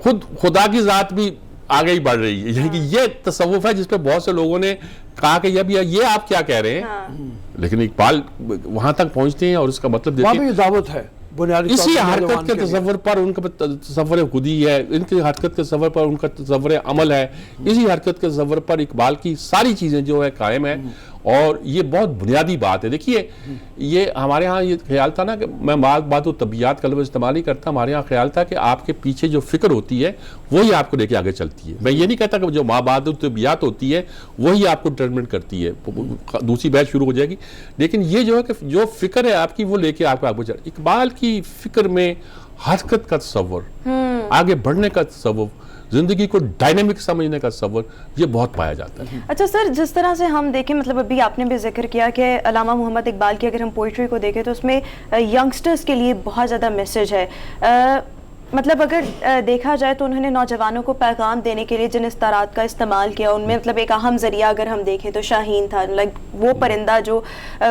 خود خدا کی ذات بھی آگے ہی بڑھ رہی ہے. یعنی کہ یہ تصوف ہے جس پہ بہت سے لوگوں نے کہا کہ یہ آپ کیا کہہ رہے ہیں, لیکن اقبال وہاں تک پہنچتے ہیں اور اس کا مطلب وہاں دیکھیں بھی دعوت ہے بنیادی اسی حرکت کے تصور پر ان کا تصور خودی ہے, ان کی حرکت کے تصور پر ان کا تصور عمل ہے, اسی حرکت کے تصور پر اقبال کی ساری چیزیں جو ہے قائم ہے. اور یہ بہت بنیادی بات ہے. دیکھیے یہ ہمارے ہاں یہ خیال تھا نا کہ میں بات و طبیعت کا لفظ استعمال نہیں کرتا, ہمارے ہاں خیال تھا کہ آپ کے پیچھے جو فکر ہوتی ہے وہی آپ کو لے کے آگے چلتی ہے. میں یہ نہیں کہتا کہ جو بعد و طبیعت ہوتی ہے وہی آپ کو ڈٹرمنٹ کرتی ہے, دوسری بحث شروع ہو جائے گی. لیکن یہ جو ہے کہ جو فکر ہے آپ کی وہ لے کے آپ کو آگے چل. اقبال کی فکر میں حرکت کا تصور, آگے بڑھنے کا تصور, زندگی کو ڈائنامک سمجھنے کا تصور یہ بہت پایا جاتا ہے. اچھا سر, جس طرح سے ہم دیکھیں مطلب ابھی آپ نے بھی ذکر کیا کہ علامہ محمد اقبال کی اگر ہم پوئٹری کو دیکھیں تو اس میں ینگسٹرز کے لیے بہت زیادہ میسج ہے. مطلب اگر دیکھا جائے تو انہوں نے نوجوانوں کو پیغام دینے کے لیے جن استعارات کا استعمال کیا ان میں مطلب ایک اہم ذریعہ اگر ہم دیکھیں تو شاہین تھا. وہ پرندہ جو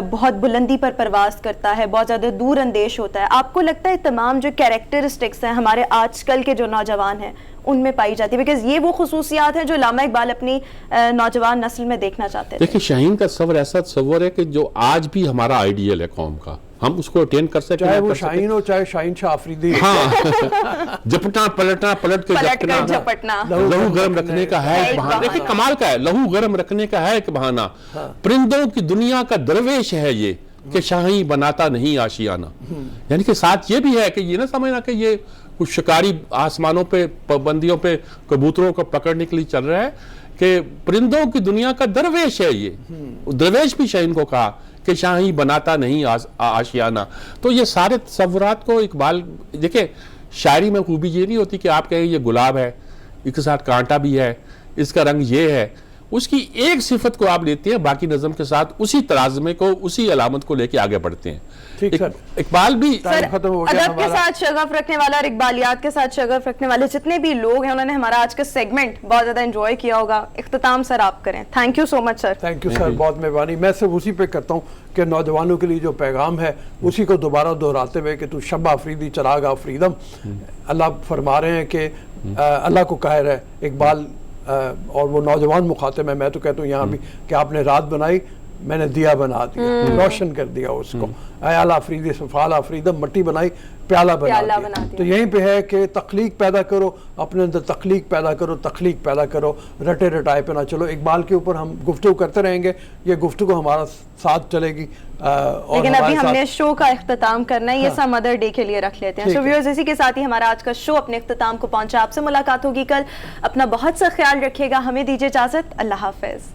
بہت بلندی پر پرواز کرتا ہے, بہت زیادہ دور اندیش ہوتا ہے. آپ کو لگتا ہے تمام جو کیریکٹرسٹکس ہیں ہمارے آج کل کے جو نوجوان ہیں ان میں پائی جاتی ہے, بیکاز یہ وہ خصوصیات ہیں جو علامہ اقبال اپنی نوجوان نسل میں دیکھنا چاہتے تھے. دیکھیں شاہین کا تصور ایسا تصور ہے کہ جو آج بھی ہمارا آئیڈیل ہے قوم کا, ہم اس کو اٹین کر سکتے ہیں, چاہے وہ شاہین ہو چاہے شاہین شاہ آفریدی. ہاں جپٹنا پلٹنا پلٹ کے جھپٹنا, لہو گرم رکھنے کا ہے ایک بہانہ. دیکھیں کمال کا ہے, لہو گرم رکھنے کا ہے ایک بہانہ. پرندوں کی دنیا کا درویش ہے یہ کہ شاہی بناتا نہیں آشیانہ. یعنی کہ ساتھ یہ بھی ہے کہ یہ نہ سمجھنا کہ یہ کچھ شکاری آسمانوں پہ پابندیوں پہ کبوتروں کو پکڑنے کے لیے چل رہا ہے, کہ پرندوں کی دنیا کا درویش ہے یہ. درویش بھی شاہین کو کہا کہ شاہی بناتا نہیں آشیانہ. تو یہ سارے تصورات کو اقبال دیکھیں, شاعری میں خوبی یہ نہیں ہوتی کہ آپ کہیں یہ گلاب ہے, اس کے ساتھ کانٹا بھی ہے, اس کا رنگ یہ ہے. اس کی ایک صفت کو آپ لیتے ہیں, باقی نظم کے ساتھ اسی ترازمے کو اسی علامت کو لے کے آگے بڑھتے ہیں. اقبال بھی ادب کے ساتھ شغف رکھنے والا اور اقبالیات کے ساتھ شغف رکھنے والے جتنے بھی لوگ ہیں انہوں نے ہمارا آج کا سیگمنٹ بہت زیادہ انجوائے کیا ہوگا. اختتام سر آپ کریں. Thank you so much sir. Thank you sir, بہت مہربانی. میں صرف اسی پہ کرتا ہوں کہ نوجوانوں کے لیے جو پیغام ہے اسی کو دوبارہ دہراتے ہوئے کہ تو شب آفریدی چراغ آفریدم. اللہ فرما رہے ہیں کہ اللہ کو قاہر ہے اقبال اور وہ نوجوان مخاطب ہے. میں تو کہتا ہوں یہاں بھی کہ آپ نے رات بنائی, میں نے دیا بنا دیا, روشن کر دیا اس کو. اعلیٰ آفریدی سفال آفریدم, مٹی بنائی پیالہ بنا دیا. تو یہیں پہ ہے کہ تخلیق پیدا کرو, اپنے اندر تخلیق پیدا کرو, تخلیق پیدا کرو, رٹے رٹائے پہ نہ چلو. اقبال کے اوپر ہم گفتگو کرتے رہیں گے, یہ گفتگو ہمارا ساتھ چلے گی. لیکن ابھی ہم نے شو کا اختتام کرنا ہے, یہ سب مدر ڈے کے لیے رکھ لیتے ہیں. سو ویورز اسی کے ساتھ ہی ہمارا آج کا شو اپنے اختتام کو پہنچا. آپ سے ملاقات ہوگی کل. اپنا بہت سا خیال رکھیے گا. ہمیں دیجیے اجازت. اللہ حافظ.